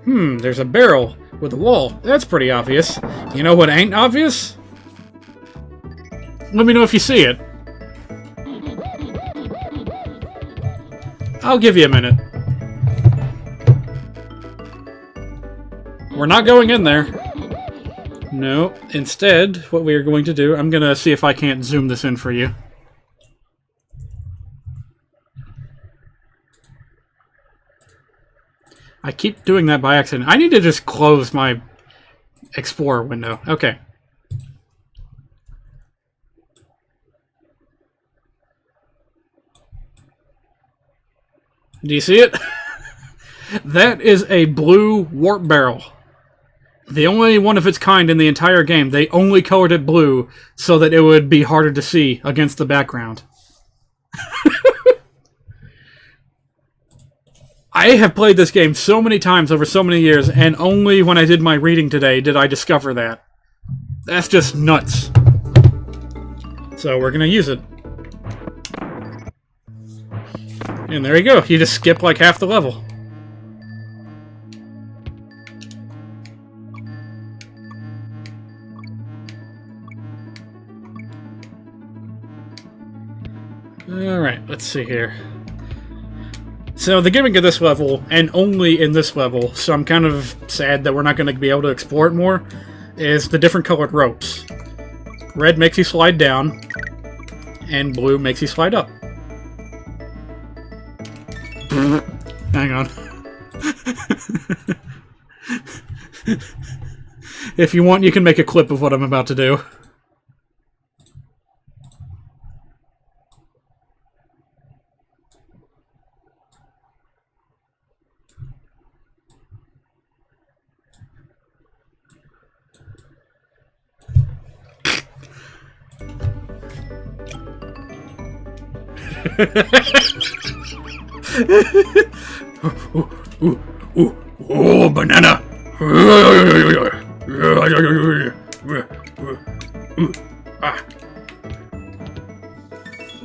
There's a barrel with a wall. That's pretty obvious. You know what ain't obvious? Let me know if you see it. I'll give you a minute. We're not going in there. No. Instead, what we are going to do, I'm gonna see if I can't zoom this in for you. I keep doing that by accident. I need to just close my Explorer window. Okay. Do you see it? That is a blue warp barrel. The only one of its kind in the entire game. They only colored it blue so that it would be harder to see against the background. I have played this game so many times over so many years, and only when I did my reading today did I discover that. That's just nuts. So we're gonna use it. And there you go. You just skip like half the level. Alright, let's see here. So the gimmick of this level, and only in this level, so I'm kind of sad that we're not going to be able to explore it more, is the different colored ropes. Red makes you slide down, and blue makes you slide up. Hang on. If you want, you can make a clip of what I'm about to do. Oh, banana!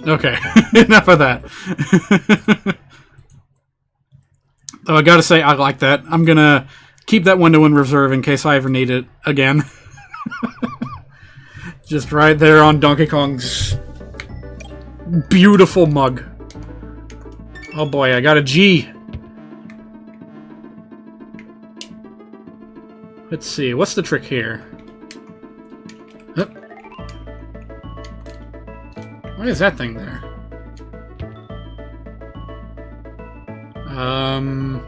Okay, enough of that. Though I gotta say, I like that. I'm gonna keep that window in reserve in case I ever need it again. Just right there on Donkey Kong's beautiful mug. Oh boy, I got a G. Let's see, what's the trick here? Why is that thing there? Am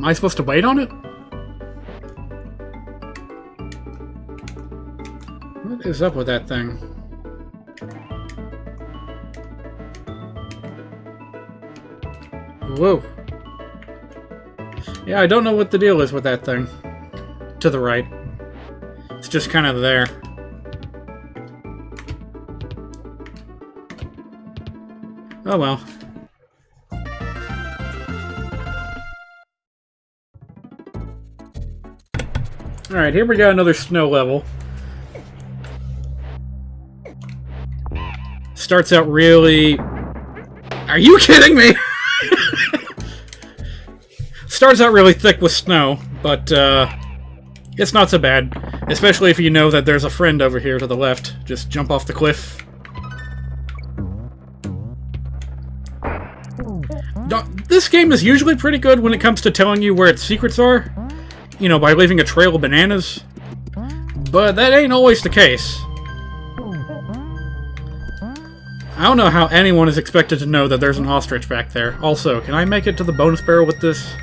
I supposed to wait on it? What is up with that thing? Whoa. Yeah, I don't know what the deal is with that thing. To the right. It's just kind of there. Oh well. Alright, here we got another snow level. Starts out really... Are you kidding me? Starts out really thick with snow, but it's not so bad. Especially if you know that there's a friend over here to the left. Just jump off the cliff. This game is usually pretty good when it comes to telling you where its secrets are. You know, by leaving a trail of bananas. But that ain't always the case. I don't know how anyone is expected to know that there's an ostrich back there. Also, can I make it to the bonus barrel with this?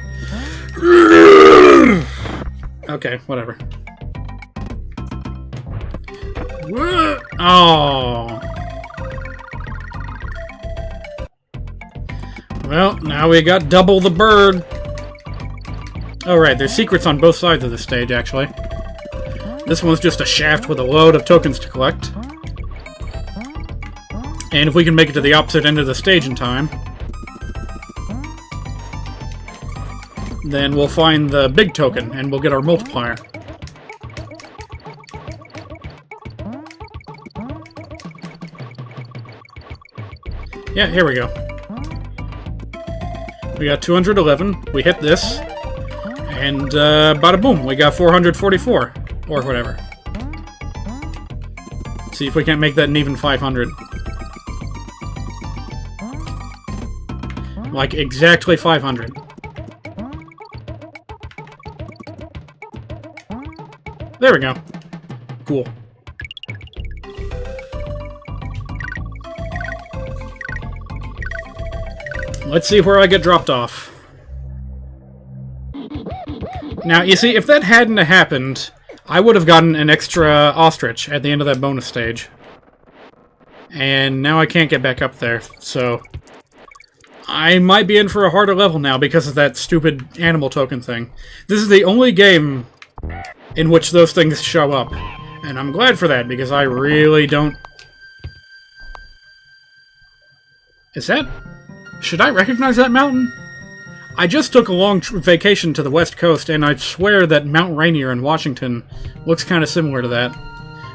Okay, whatever. Oh. Well, now we got double the bird. Oh, right, there's secrets on both sides of the stage, actually. This one's just a shaft with a load of tokens to collect. And if we can make it to the opposite end of the stage in time, then we'll find the big token, and we'll get our multiplier. Yeah, here we go. We got 211. We hit this. And, bada boom, we got 444. Or whatever. See if we can't make that an even 500. Like, exactly 500. There we go. Cool. Let's see where I get dropped off. Now, you see, if that hadn't happened, I would have gotten an extra ostrich at the end of that bonus stage. And now I can't get back up there, so... I might be in for a harder level now because of that stupid animal token thing. This is the only game in which those things show up. And I'm glad for that, because I really don't... Is that... Should I recognize that mountain? I just took a long vacation to the West Coast, and I swear that Mount Rainier in Washington looks kind of similar to that.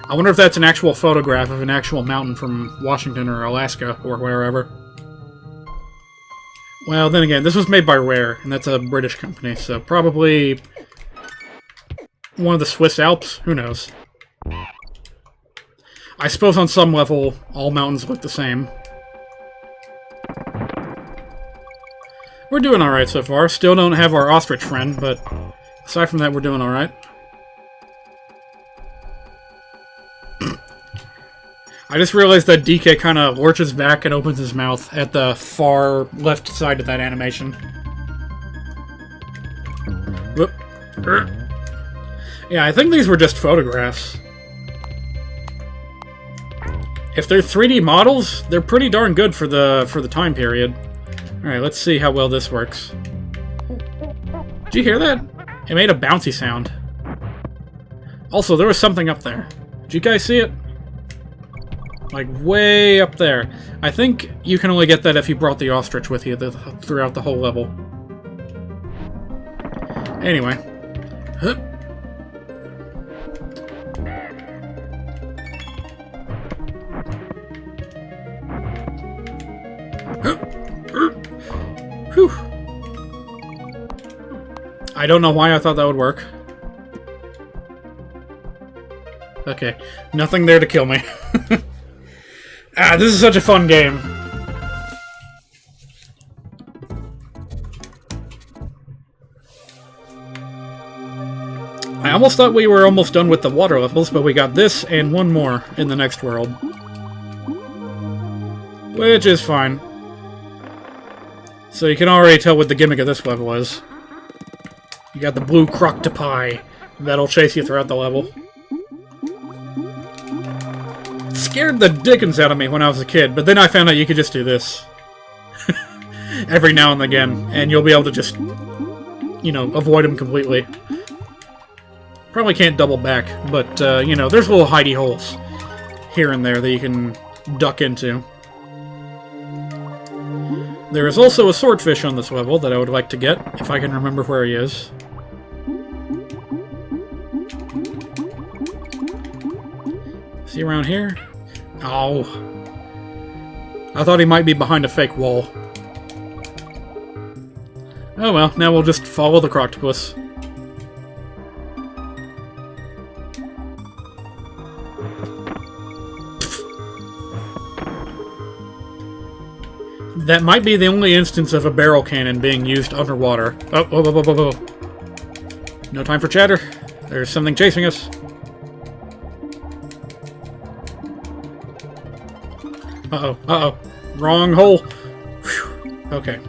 I wonder if that's an actual photograph of an actual mountain from Washington or Alaska or wherever. Well, then again, this was made by Rare, and that's a British company, so probably one of the Swiss Alps? Who knows? I suppose on some level, all mountains look the same. We're doing alright so far. Still don't have our ostrich friend, but aside from that, we're doing alright. I just realized that DK kind of lurches back and opens his mouth at the far left side of that animation. Whoop. Yeah, I think these were just photographs. If they're 3D models, they're pretty darn good for the time period. Alright, let's see how well this works. Did you hear that? It made a bouncy sound. Also, there was something up there. Did you guys see it? Like, way up there. I think you can only get that if you brought the ostrich with you throughout the whole level. Anyway. Whew. I don't know why I thought that would work. Okay, nothing there to kill me. This is such a fun game. I almost thought we were almost done with the water levels, but we got this and one more in the next world. Which is fine. So you can already tell what the gimmick of this level is. You got the blue croctopie that'll chase you throughout the level. It scared the dickens out of me when I was a kid, but then I found out you could just do this. Every now and again, and you'll be able to just, you know, avoid them completely. Probably can't double back, but, you know, there's little hidey holes here and there that you can duck into. There is also a swordfish on this level that I would like to get, if I can remember where he is. Is he around here? Oh. I thought he might be behind a fake wall. Oh well, now we'll just follow the croctopus. That might be the only instance of a barrel cannon being used underwater. Oh, whoa, whoa, whoa, whoa, whoa. No time for chatter. There's something chasing us. Uh-oh, uh-oh. Wrong hole. Whew. Okay.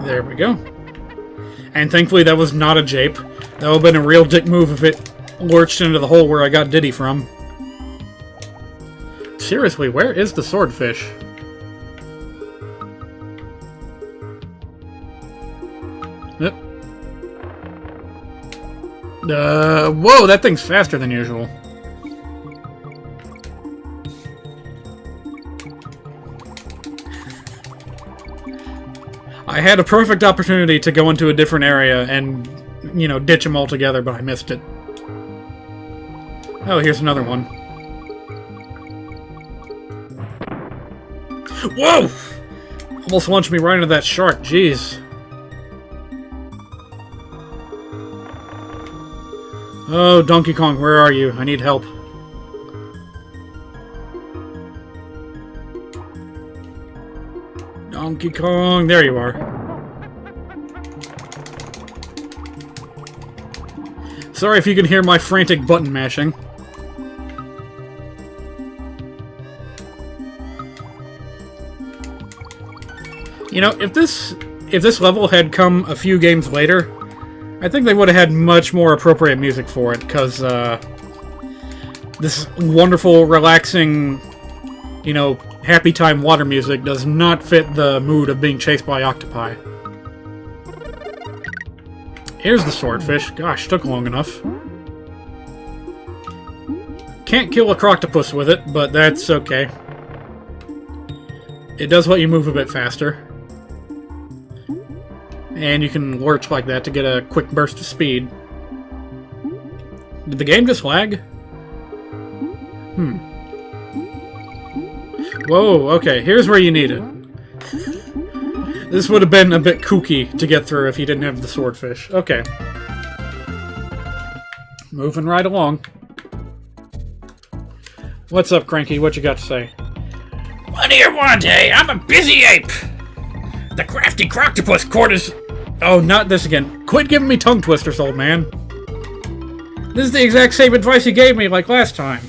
There we go. And thankfully that was not a jape. That would have been a real dick move if it lurched into the hole where I got Diddy from. Seriously, where is the swordfish? Yep. Whoa, that thing's faster than usual. I had a perfect opportunity to go into a different area and, you know, ditch them altogether, but I missed it. Oh, here's another one. Whoa! Almost launched me right into that shark, jeez. Oh, Donkey Kong, where are you? I need help. Donkey Kong, there you are. Sorry if you can hear my frantic button mashing. You know, if this level had come a few games later, I think they would have had much more appropriate music for it, because this wonderful, relaxing, you know, happy time water music does not fit the mood of being chased by octopi. Here's the swordfish. Gosh, took long enough. Can't kill a croctopus with it, but that's okay. It does let you move a bit faster. And you can lurch like that to get a quick burst of speed. Did the game just lag? Whoa, okay, here's where you need it. This would have been a bit kooky to get through if you didn't have the swordfish. Okay. Moving right along. What's up, Cranky? What you got to say? What do you want, eh? I'm a busy ape! The crafty croctopus quarters... Oh, not this again. Quit giving me tongue twisters, old man. This is the exact same advice you gave me like last time.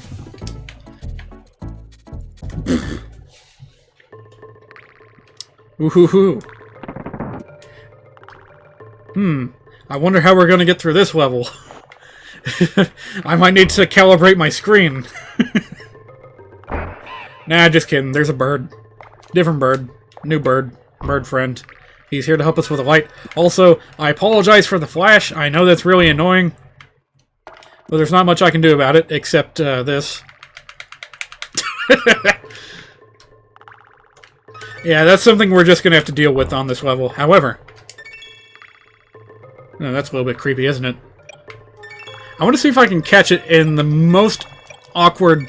Ooh-hoo-hoo. I wonder how we're gonna get through this level. I might need to calibrate my screen. Nah, just kidding. There's a bird. Different bird. New bird. Bird friend. He's here to help us with a light. Also, I apologize for the flash. I know that's really annoying. But there's not much I can do about it, except this. Yeah, that's something we're just going to have to deal with on this level. However... Oh, that's a little bit creepy, isn't it? I want to see if I can catch it in the most awkward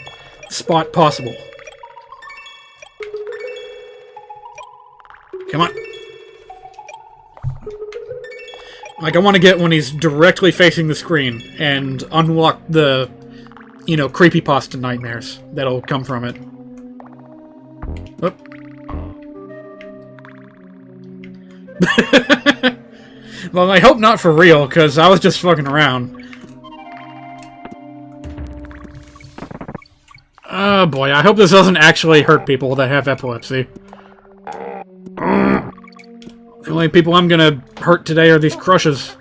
spot possible. Come on. Like, I want to get when he's directly facing the screen and unlock the, you know, creepypasta nightmares that'll come from it. Whoop. Well, I hope not for real, because I was just fucking around. Oh boy, I hope this doesn't actually hurt people that have epilepsy. The only people I'm gonna hurt today are these crushes.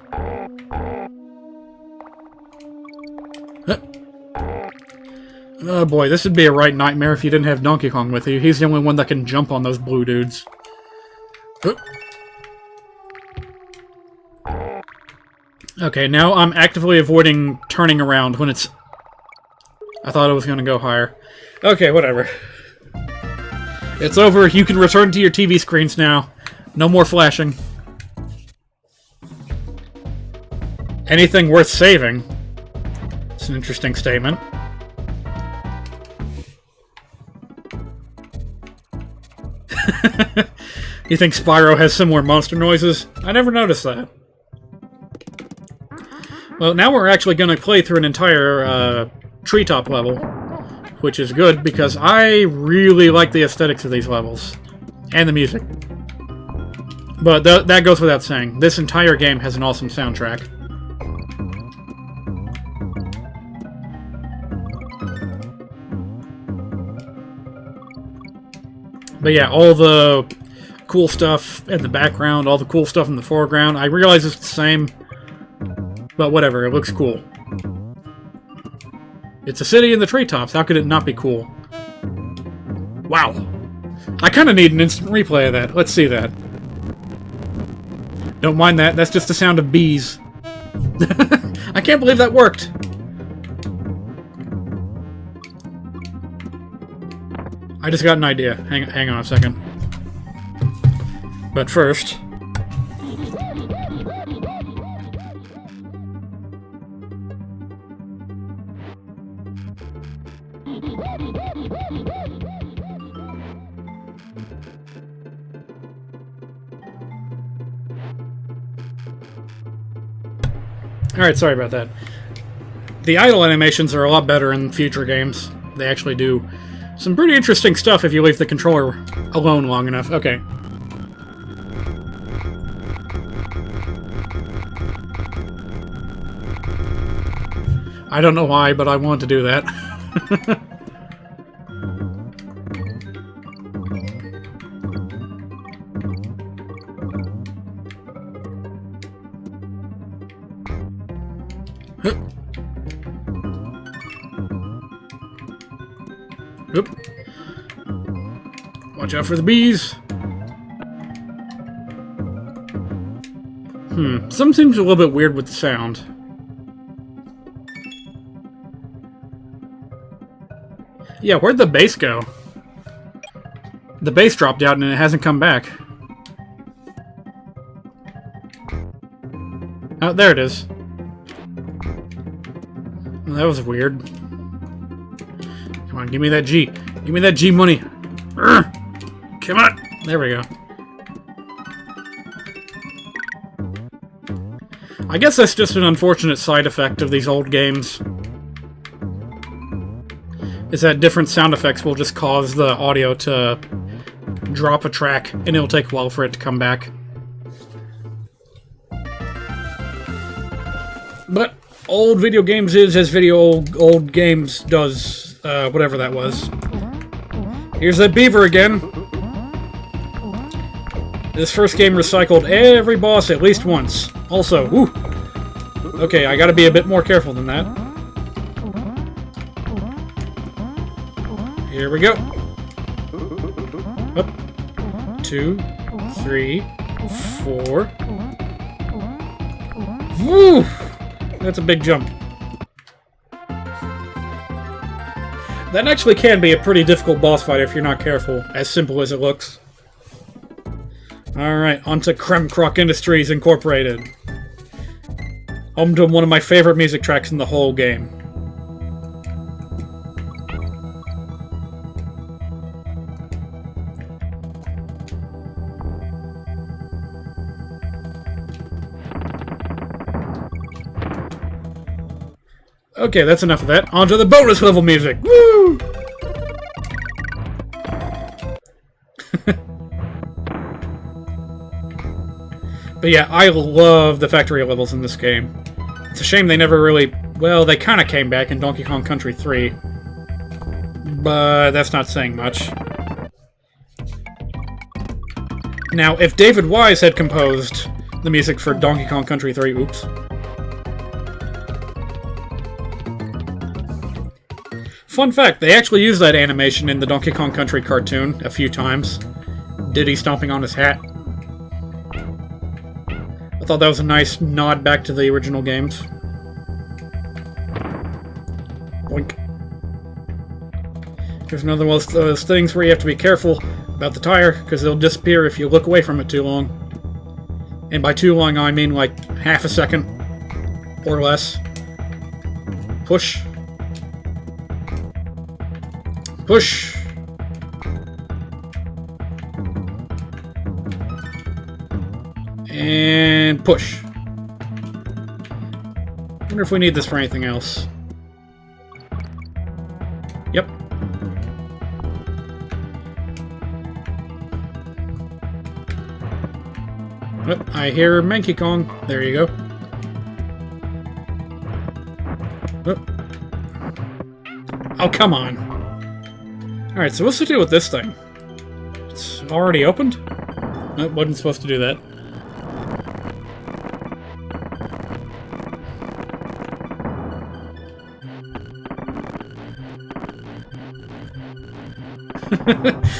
Oh boy, this would be a right nightmare if you didn't have Donkey Kong with you. He's the only one that can jump on those blue dudes. Okay, now I'm actively avoiding turning around when it's... I thought it was gonna go higher. Okay, whatever. It's over. You can return to your TV screens now. No more flashing. Anything worth saving. It's an interesting statement. You think Spyro has similar monster noises? I never noticed that. Well, now we're actually going to play through an entire treetop level, which is good because I really like the aesthetics of these levels and the music. But that goes without saying. This entire game has an awesome soundtrack. But yeah, all the cool stuff in the background, all the cool stuff in the foreground. I realize it's the same, but whatever, it looks cool. It's a city in the treetops. How could it not be cool? Wow. I kind of need an instant replay of that. Let's see that. Don't mind that. That's just the sound of bees. I can't believe that worked. I just got an idea. Hang on a second. But first... Alright, sorry about that. The idle animations are a lot better in future games. They actually do some pretty interesting stuff if you leave the controller alone long enough. Okay. I don't know why, but I want to do that. Oop. Watch out for the bees. Something seems a little bit weird with the sound. Yeah, where'd the bass go? The bass dropped out and it hasn't come back. Oh, there it is. Well, that was weird. Come on, give me that G. Give me that G money. Urgh. Come on. There we go. I guess that's just an unfortunate side effect of these old games. Is that different sound effects will just cause the audio to drop a track, and it'll take a while for it to come back. But old video games is as old games does, whatever that was. Here's that beaver again. This first game recycled every boss at least once. Also, whew. Okay, I gotta be a bit more careful than that. Here we go. Up. 2, 3, 4. Woo! That's a big jump. That actually can be a pretty difficult boss fight if you're not careful, as simple as it looks. Alright, on to Kremkrok Industries Incorporated. Home to one of my favorite music tracks in the whole game. Okay, that's enough of that. On to the bonus level music! Woo! But yeah, I love the factory levels in this game. It's a shame they never really... Well, they kind of came back in Donkey Kong Country 3. But that's not saying much. Now, if David Wise had composed the music for Donkey Kong Country 3... Oops. Fun fact, they actually used that animation in the Donkey Kong Country cartoon a few times. Diddy stomping on his hat. I thought that was a nice nod back to the original games. Boink. Here's another one of those things where you have to be careful about the tire, because it'll disappear if you look away from it too long. And by too long, I mean like half a second or less. Push. Push! And push. Wonder if we need this for anything else. Yep. Oh, I hear Monkey Kong. There you go. Oh, come on. Alright, so what's the deal with this thing? It's already opened? Nope, wasn't supposed to do that.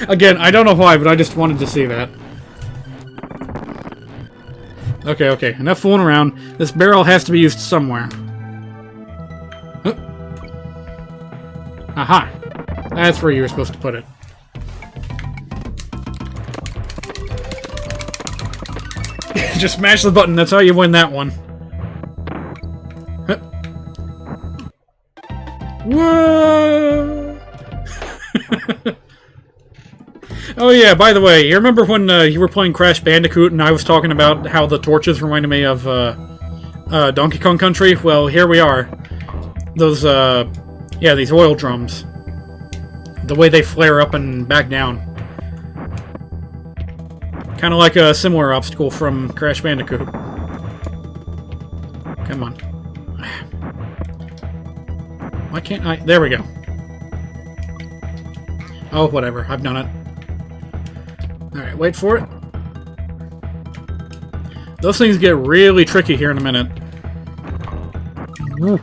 Again, I don't know why, but I just wanted to see that. Okay, okay, enough fooling around. This barrel has to be used somewhere. Huh. Aha! That's where you were supposed to put it. Just smash the button, that's how you win that one. Huh. Whoa! Oh yeah, by the way, you remember when you were playing Crash Bandicoot and I was talking about how the torches reminded me of Donkey Kong Country? Well, here we are. Those, yeah, these oil drums. The way they flare up and back down. Kind of like a similar obstacle from Crash Bandicoot. Come on. Why can't I? There we go. Oh, whatever. I've done it. Alright, wait for it. Those things get really tricky here in a minute. Woo.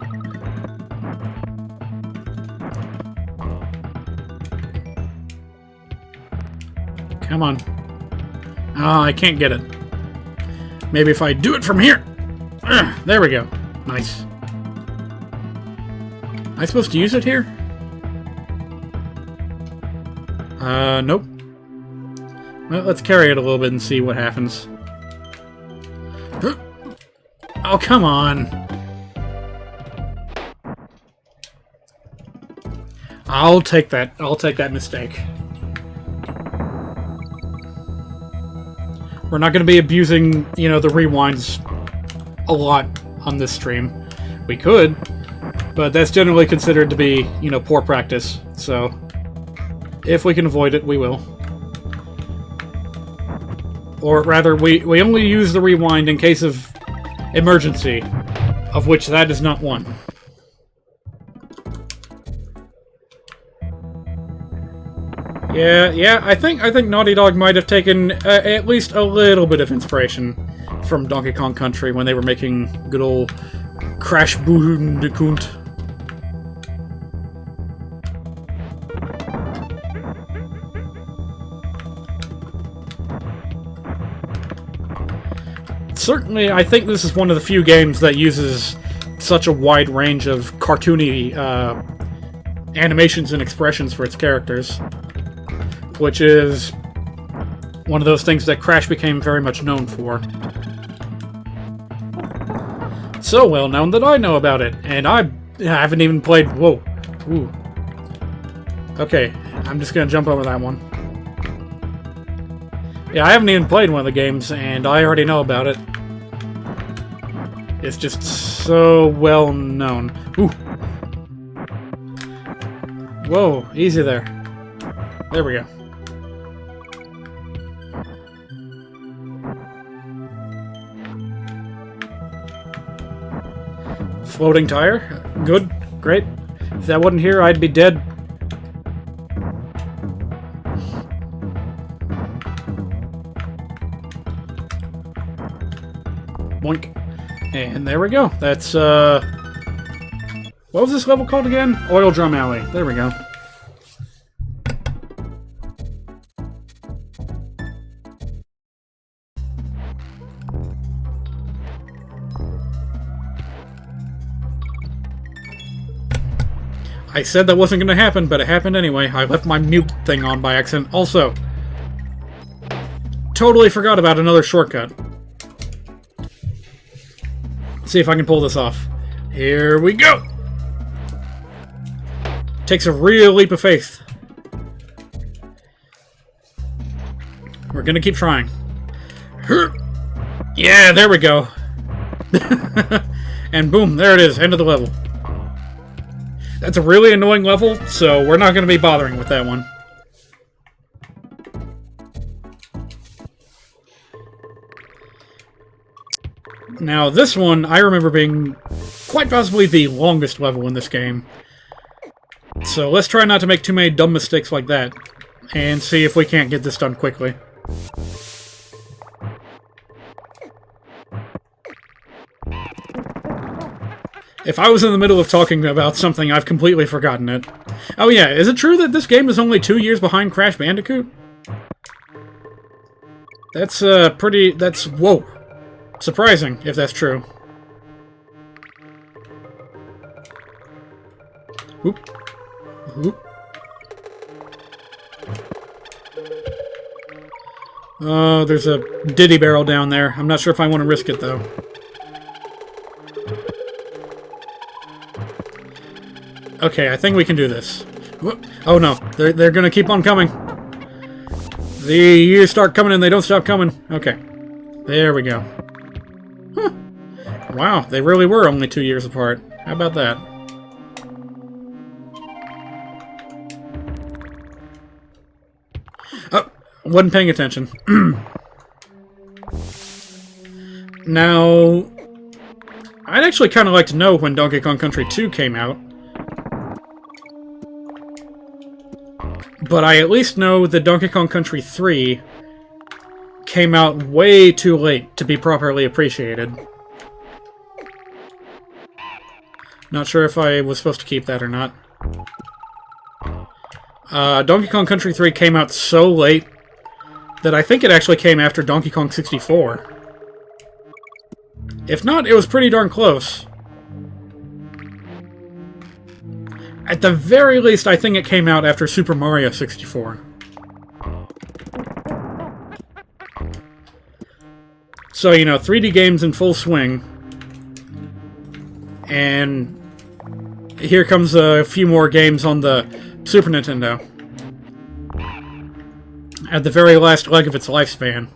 Come on. Oh, I can't get it. Maybe if I do it from here. There we go. Nice. Am I supposed to use it here? Nope. Well, let's carry it a little bit and see what happens. Oh, come on. I'll take that. I'll take that mistake. We're not going to be abusing, you know, the rewinds a lot on this stream. We could, but that's generally considered to be, you know, poor practice. So, if we can avoid it, we will. Or rather, we only use the rewind in case of emergency, of which that is not one. Yeah, I think Naughty Dog might have taken at least a little bit of inspiration from Donkey Kong Country when they were making good old Crash Bandicoot. Certainly, I think this is one of the few games that uses such a wide range of cartoony animations and expressions for its characters. Which is one of those things that Crash became very much known for. So well known that I know about it, and I haven't even played... Whoa. Ooh. Okay, I'm just gonna jump over that one. Yeah, I haven't even played one of the games, and I already know about it. It's just so well known. Ooh. Whoa, easy there. There we go. Floating tire. Good. Great. If that wasn't here, I'd be dead. Boink. And there we go. That's, what was this level called again? Oil Drum Alley. There we go. I said that wasn't going to happen, but it happened anyway. I left my mute thing on by accident. Also, totally forgot about another shortcut. Let's see if I can pull this off. Here we go! Takes a real leap of faith. We're going to keep trying. Yeah, there we go. And boom, there it is. End of the level. That's a really annoying level, so we're not going to be bothering with that one. Now, this one, I remember being quite possibly the longest level in this game. So let's try not to make too many dumb mistakes like that, and see if we can't get this done quickly. If I was in the middle of talking about something, I've completely forgotten it. Oh yeah, is it true that this game is only 2 years behind Crash Bandicoot? That's, that's, whoa. Surprising, if that's true. Oop. Oop. Oh, there's a diddy barrel down there. I'm not sure if I want to risk it, though. Okay, I think we can do this. Oh no, they're gonna keep on coming. The years start coming and they don't stop coming. Okay, there we go. Huh. Wow, they really were only 2 years apart. How about that? Oh, wasn't paying attention. Now, I'd actually kind of like to know when Donkey Kong Country 2 came out. But I at least know that Donkey Kong Country 3 came out way too late to be properly appreciated. Not sure if I was supposed to keep that or not. Donkey Kong Country 3 came out so late that I think it actually came after Donkey Kong 64. If not, it was pretty darn close. At the very least, I think it came out after Super Mario 64. So, you know, 3D games in full swing. And here comes a few more games on the Super Nintendo. At the very last leg of its lifespan.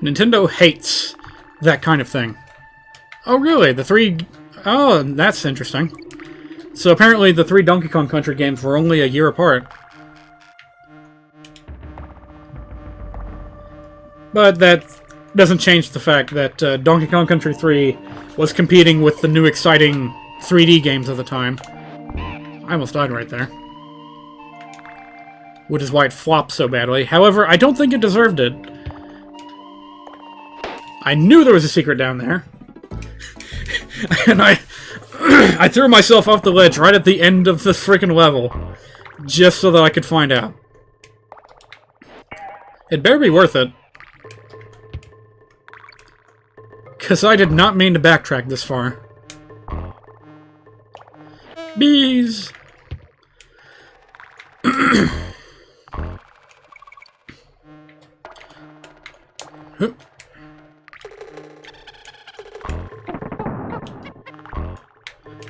Nintendo hates that kind of thing. Oh, really? Oh, that's interesting. So apparently the 3 Donkey Kong Country games were only a year apart. But that doesn't change the fact that Donkey Kong Country 3 was competing with the new exciting 3D games of the time. I almost died right there. Which is why it flopped so badly. However, I don't think it deserved it. I knew there was a secret down there. And I threw myself off the ledge right at the end of this freaking level. Just so that I could find out. It better be worth it. Because I did not mean to backtrack this far. Bees!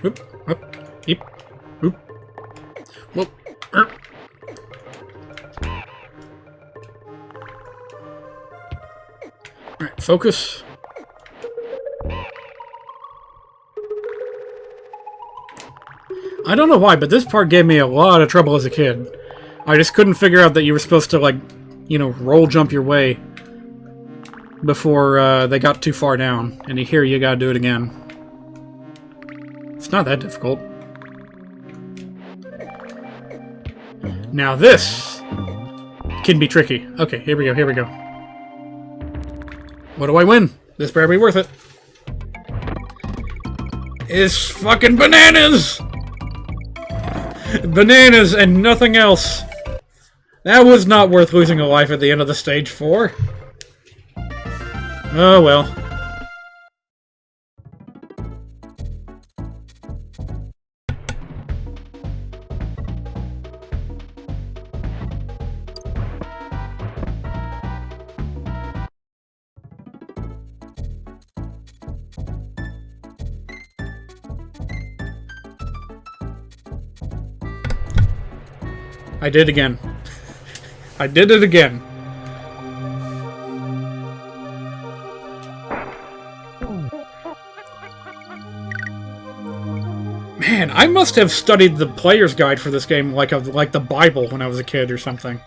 Whoop, whoop, eep, whoop, whoop, Alright, focus. I don't know why, but this part gave me a lot of trouble as a kid. I just couldn't figure out that you were supposed to, like, you know, roll jump your way before they got too far down. And here you gotta do it again. It's not that difficult. Now this can be tricky. Okay, here we go, here we go. What do I win? This better be worth it. It's fucking bananas! Bananas and nothing else. That was not worth losing a life at the end of the stage for. Oh well. I did again. I did it again. Man, I must have studied the player's guide for this game like the Bible when I was a kid or something.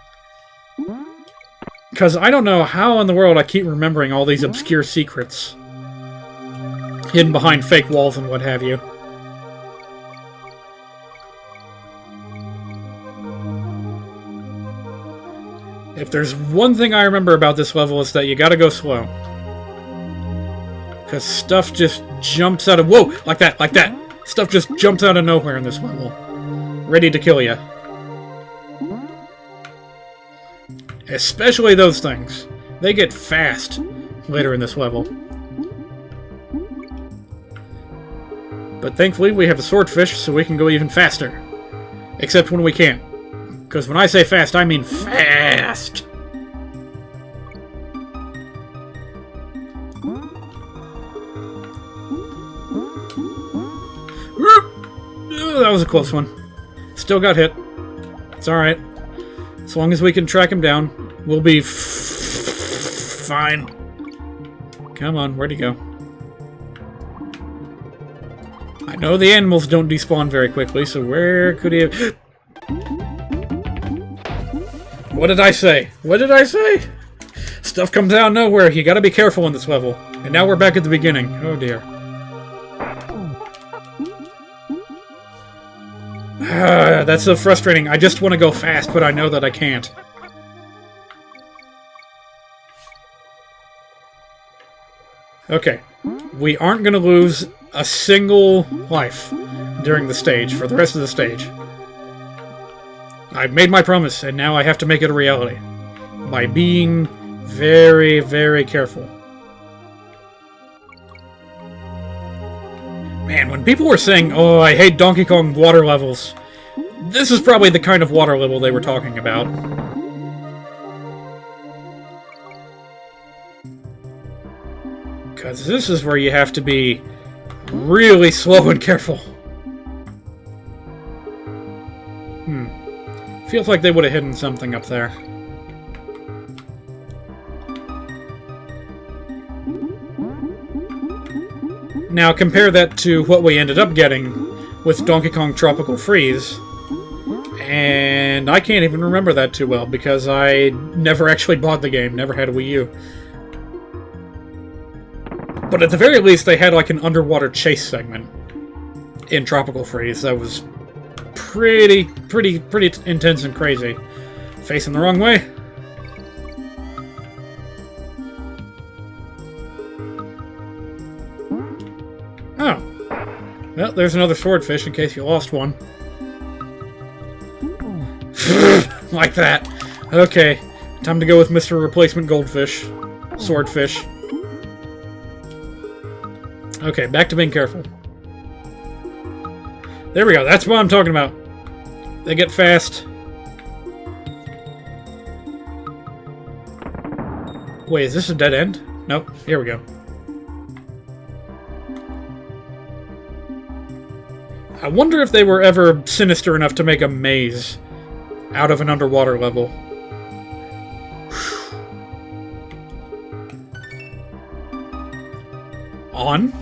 Because I don't know how in the world I keep remembering all these obscure secrets. Hidden behind fake walls and what have you. If there's one thing I remember about this level, it's that you gotta go slow. Because stuff just jumps out of... Whoa! Like that, like that! Stuff just jumps out of nowhere in this level. Ready to kill you. Especially those things. They get fast later in this level. But thankfully we have a swordfish, so we can go even faster. Except when we can't. Because when I say fast, I mean fast! That was a close one. Still got hit. It's alright. As long as we can track him down, we'll be fine. Come on, where'd he go? I know the animals don't despawn very quickly, so where could he have... What did I say? What did I say? Stuff comes out of nowhere. You gotta be careful in this level. And now we're back at the beginning. Oh dear. That's so frustrating. I just want to go fast, but I know that I can't. Okay. We aren't going to lose a single life during the stage, for the rest of the stage. I've made my promise, and now I have to make it a reality. By being very, very careful. Man, when people were saying, oh, I hate Donkey Kong water levels, this is probably the kind of water level they were talking about. Because this is where you have to be really slow and careful. Feels like they would have hidden something up there. Now compare that to what we ended up getting with Donkey Kong Tropical Freeze, and I can't even remember that too well because I never actually bought the game, never had a Wii U. But at the very least, they had like an underwater chase segment in Tropical Freeze that was pretty intense and crazy. Facing the wrong way. Oh. Well, there's another swordfish in case you lost one. Like that. Okay. Time to go with Mr. Replacement Goldfish. Swordfish. Okay, back to being careful. There we go, that's what I'm talking about. They get fast. Wait, is this a dead end? Nope, here we go. I wonder if they were ever sinister enough to make a maze out of an underwater level. On?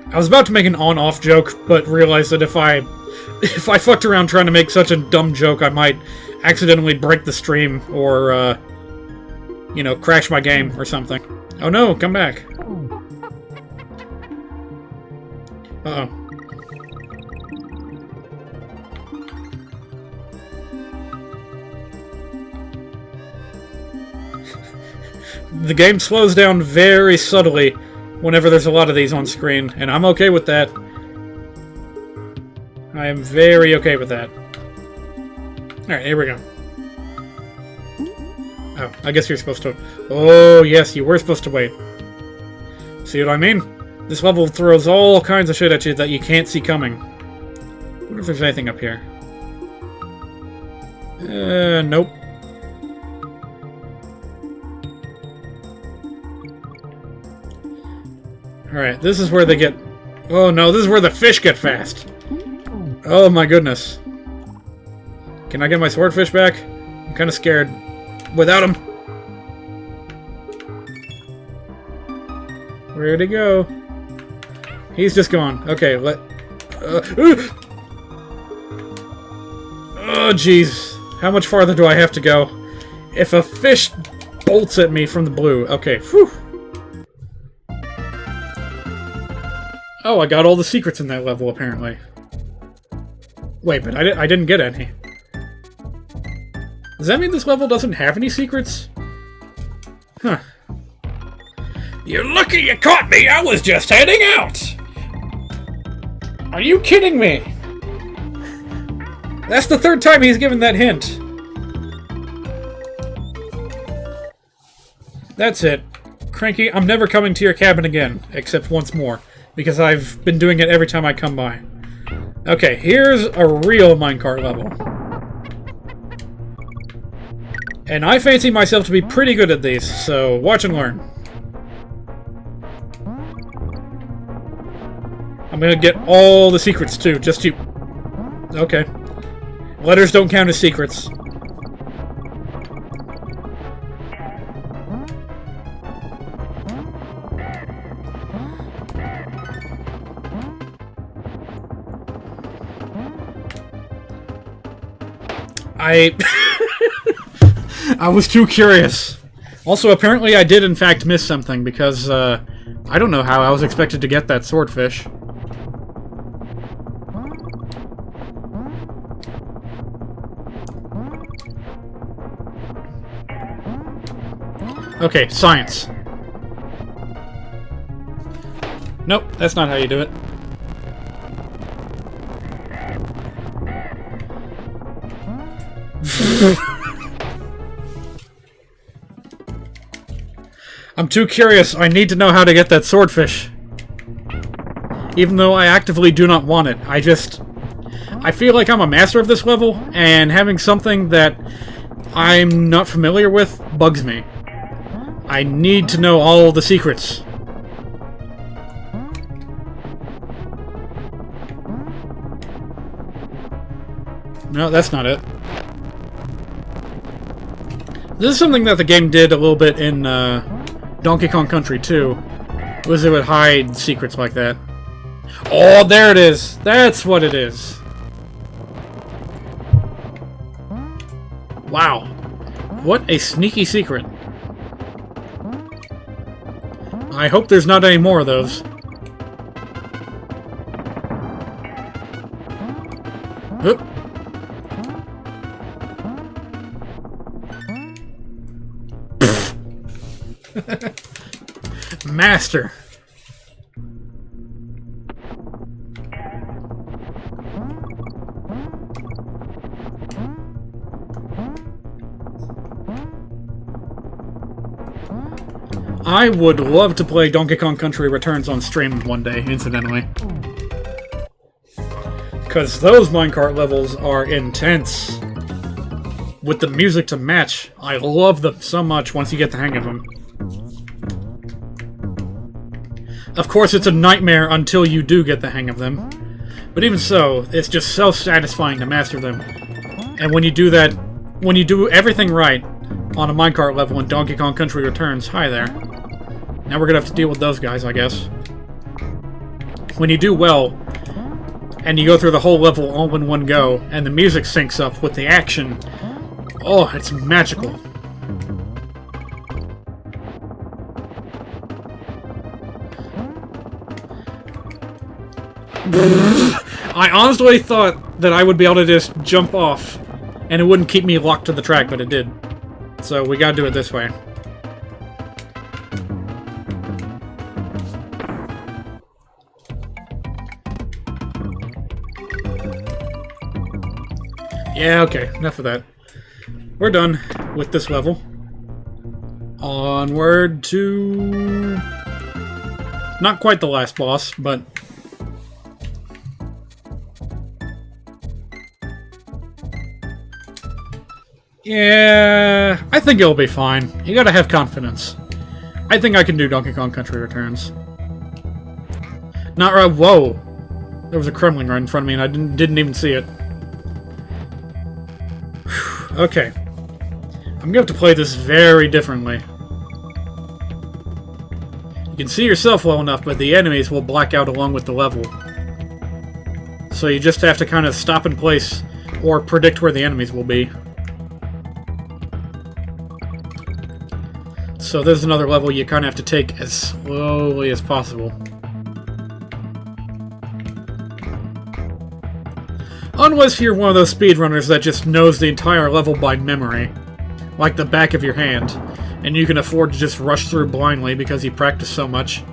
I was about to make an on-off joke, but realized that if I fucked around trying to make such a dumb joke, I might accidentally break the stream or, you know, crash my game or something. Oh no, come back. Uh-oh. The game slows down very subtly whenever there's a lot of these on screen, and I'm okay with that. I am very okay with that. Alright, here we go. Oh, I guess you're supposed to... Oh, yes, you were supposed to wait. See what I mean? This level throws all kinds of shit at you that you can't see coming. I wonder if there's anything up here. Nope. Alright, this is where they get... Oh no, this is where the fish get fast! Oh my goodness. Can I get my swordfish back? I'm kind of scared. Without him! Where'd he go? He's just gone. Okay, let... Oh jeez. How much farther do I have to go? If a fish bolts at me from the blue... Okay, whew! Oh, I got all the secrets in that level, apparently. Wait, but I didn't get any. Does that mean this level doesn't have any secrets? Huh. You're lucky you caught me! I was just heading out! Are you kidding me? That's the third time he's given that hint. That's it. Cranky, I'm never coming to your cabin again, except once more. Because I've been doing it every time I come by. Okay, here's a real minecart level. And I fancy myself to be pretty good at these, so watch and learn. I'm gonna get all the secrets too, just you... Okay. Letters don't count as secrets. I was too curious. Also, apparently I did in fact miss something, because, I don't know how I was expected to get that swordfish. Okay, science. Nope, that's not how you do it. I'm too curious. I need to know how to get that swordfish. Even though I actively do not want it. I feel like I'm a master of this level, and having something that I'm not familiar with bugs me. I need to know all the secrets. No, that's not it. This is something that the game did a little bit in Donkey Kong Country 2. Was it would hide secrets like that. Oh, there it is! That's what it is! Wow. What a sneaky secret. I hope there's not any more of those. Oop. Master. I would love to play Donkey Kong Country Returns on stream one day, incidentally. Because those minecart levels are intense. With the music to match. I love them so much once you get the hang of them. Of course, it's a nightmare until you do get the hang of them. But even so, it's just so satisfying to master them. And when you do that, when you do everything right on a minecart level in Donkey Kong Country Returns, hi there. Now we're gonna have to deal with those guys, I guess. When you do well, and you go through the whole level all in one go, and the music syncs up with the action, oh, it's magical. I honestly thought that I would be able to just jump off, and it wouldn't keep me locked to the track, but it did. So we gotta do it this way. Yeah, okay, enough of that. We're done with this level. Onward to... not quite the last boss, but... yeah, I think it'll be fine. You gotta have confidence. I think I can do Donkey Kong Country Returns. Not right. Whoa! There was a Kremling right in front of me and I didn't even see it. Whew, okay. I'm gonna have to play this very differently. You can see yourself well enough, but the enemies will black out along with the level. So you just have to kind of stop in place or predict where the enemies will be. So there's another level you kind of have to take as slowly as possible. Unless you're one of those speedrunners that just knows the entire level by memory, like the back of your hand, and you can afford to just rush through blindly because you practice so much.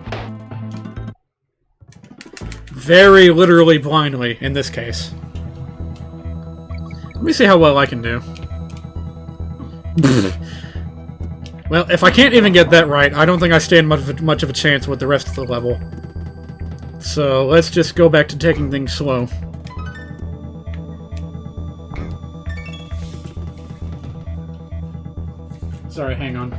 Very literally blindly, in this case. Let me see how well I can do. Well, if I can't even get that right, I don't think I stand much of a chance with the rest of the level. So let's just go back to taking things slow. Sorry, hang on.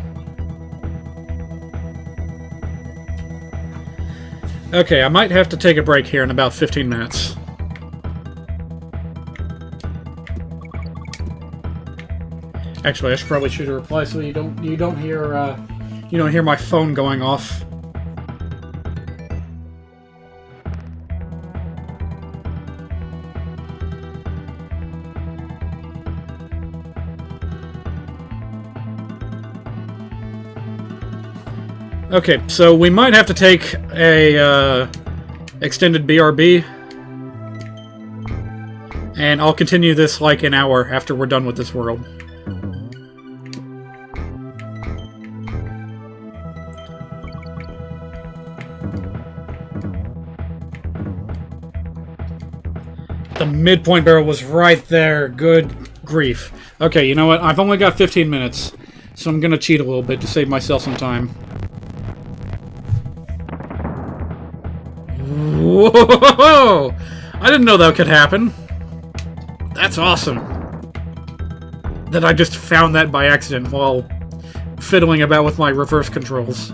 Okay, I might have to take a break here in about 15 minutes. Actually, I should probably shoot a reply so you don't hear my phone going off. Okay, so we might have to take a extended BRB. And I'll continue this like an hour after we're done with this world. The midpoint barrel was right there. Good grief. Okay, you know what? I've only got 15 minutes, so I'm gonna cheat a little bit to save myself some time. Whoa! I didn't know that could happen. That's awesome. That I just found that by accident while fiddling about with my reverse controls.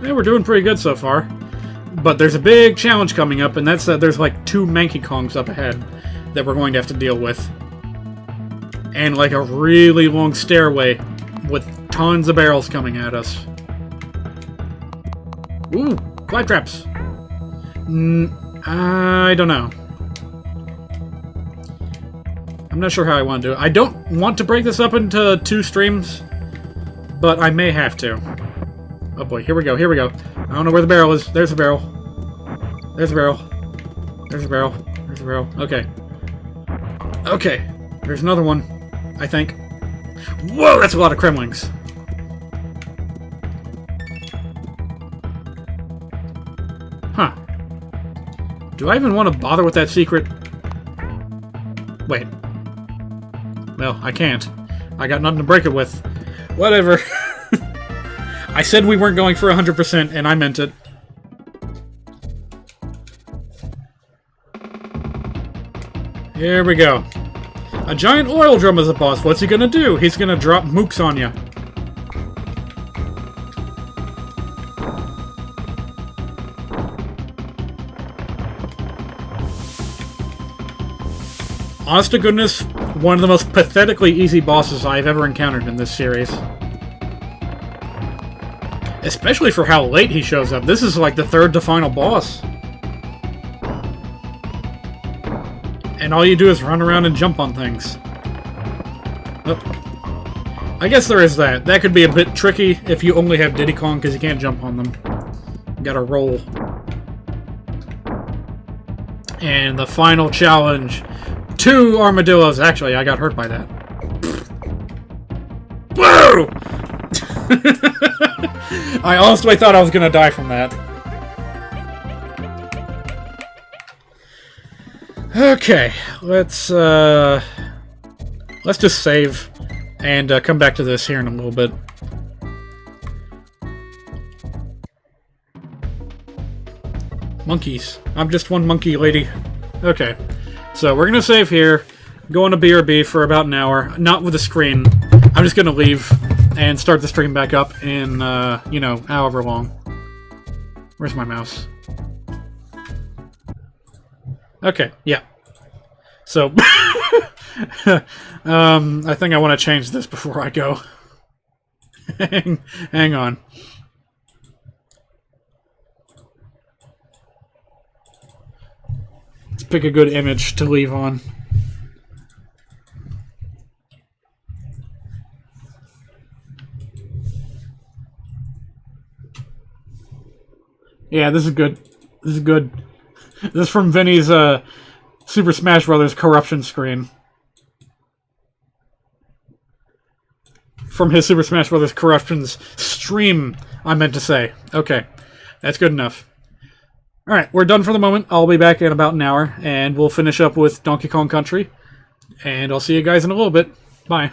Yeah, we're doing pretty good so far. But there's a big challenge coming up, and that's that there's like 2 Manky Kongs up ahead that we're going to have to deal with. And like a really long stairway with tons of barrels coming at us. Ooh, glide traps. I don't know. I'm not sure how I want to do it. I don't want to break this up into 2 streams, but I may have to. Oh boy, here we go, here we go. I don't know where the barrel is. There's a barrel. There's a barrel. There's a barrel. There's a barrel. Okay. Okay. There's another one, I think. Whoa, that's a lot of Kremlings. Huh. Do I even want to bother with that secret? Wait. Well, I can't. I got nothing to break it with. Whatever. I said we weren't going for 100%, and I meant it. Here we go. A giant oil drum is a boss. What's he gonna do? He's gonna drop mooks on you. Honest to goodness, one of the most pathetically easy bosses I've ever encountered in this series. Especially for how late he shows up. This is like the 3rd to final boss. And all you do is run around and jump on things. Oh. I guess there is that. That could be a bit tricky if you only have Diddy Kong, because you can't jump on them. You gotta roll. And the final challenge. 2 armadillos. Actually, I got hurt by that. Whoa! I honestly thought I was gonna die from that. Okay, let's just save and come back to this here in a little bit. Monkeys. I'm just one monkey lady. Okay, so we're gonna save here, go on a BRB for about an hour, not with a screen. I'm just gonna leave and start the stream back up in, you know, however long. Where's my mouse? Okay, yeah. So, I think I want to change this before I go. Hang on. Let's pick a good image to leave on. Yeah, this is good. This is good. This is from Vinny's Super Smash Bros. Corruption screen. From his Super Smash Bros. Corruptions stream, I meant to say. Okay, that's good enough. Alright, we're done for the moment. I'll be back in about an hour, and we'll finish up with Donkey Kong Country. And I'll see you guys in a little bit. Bye.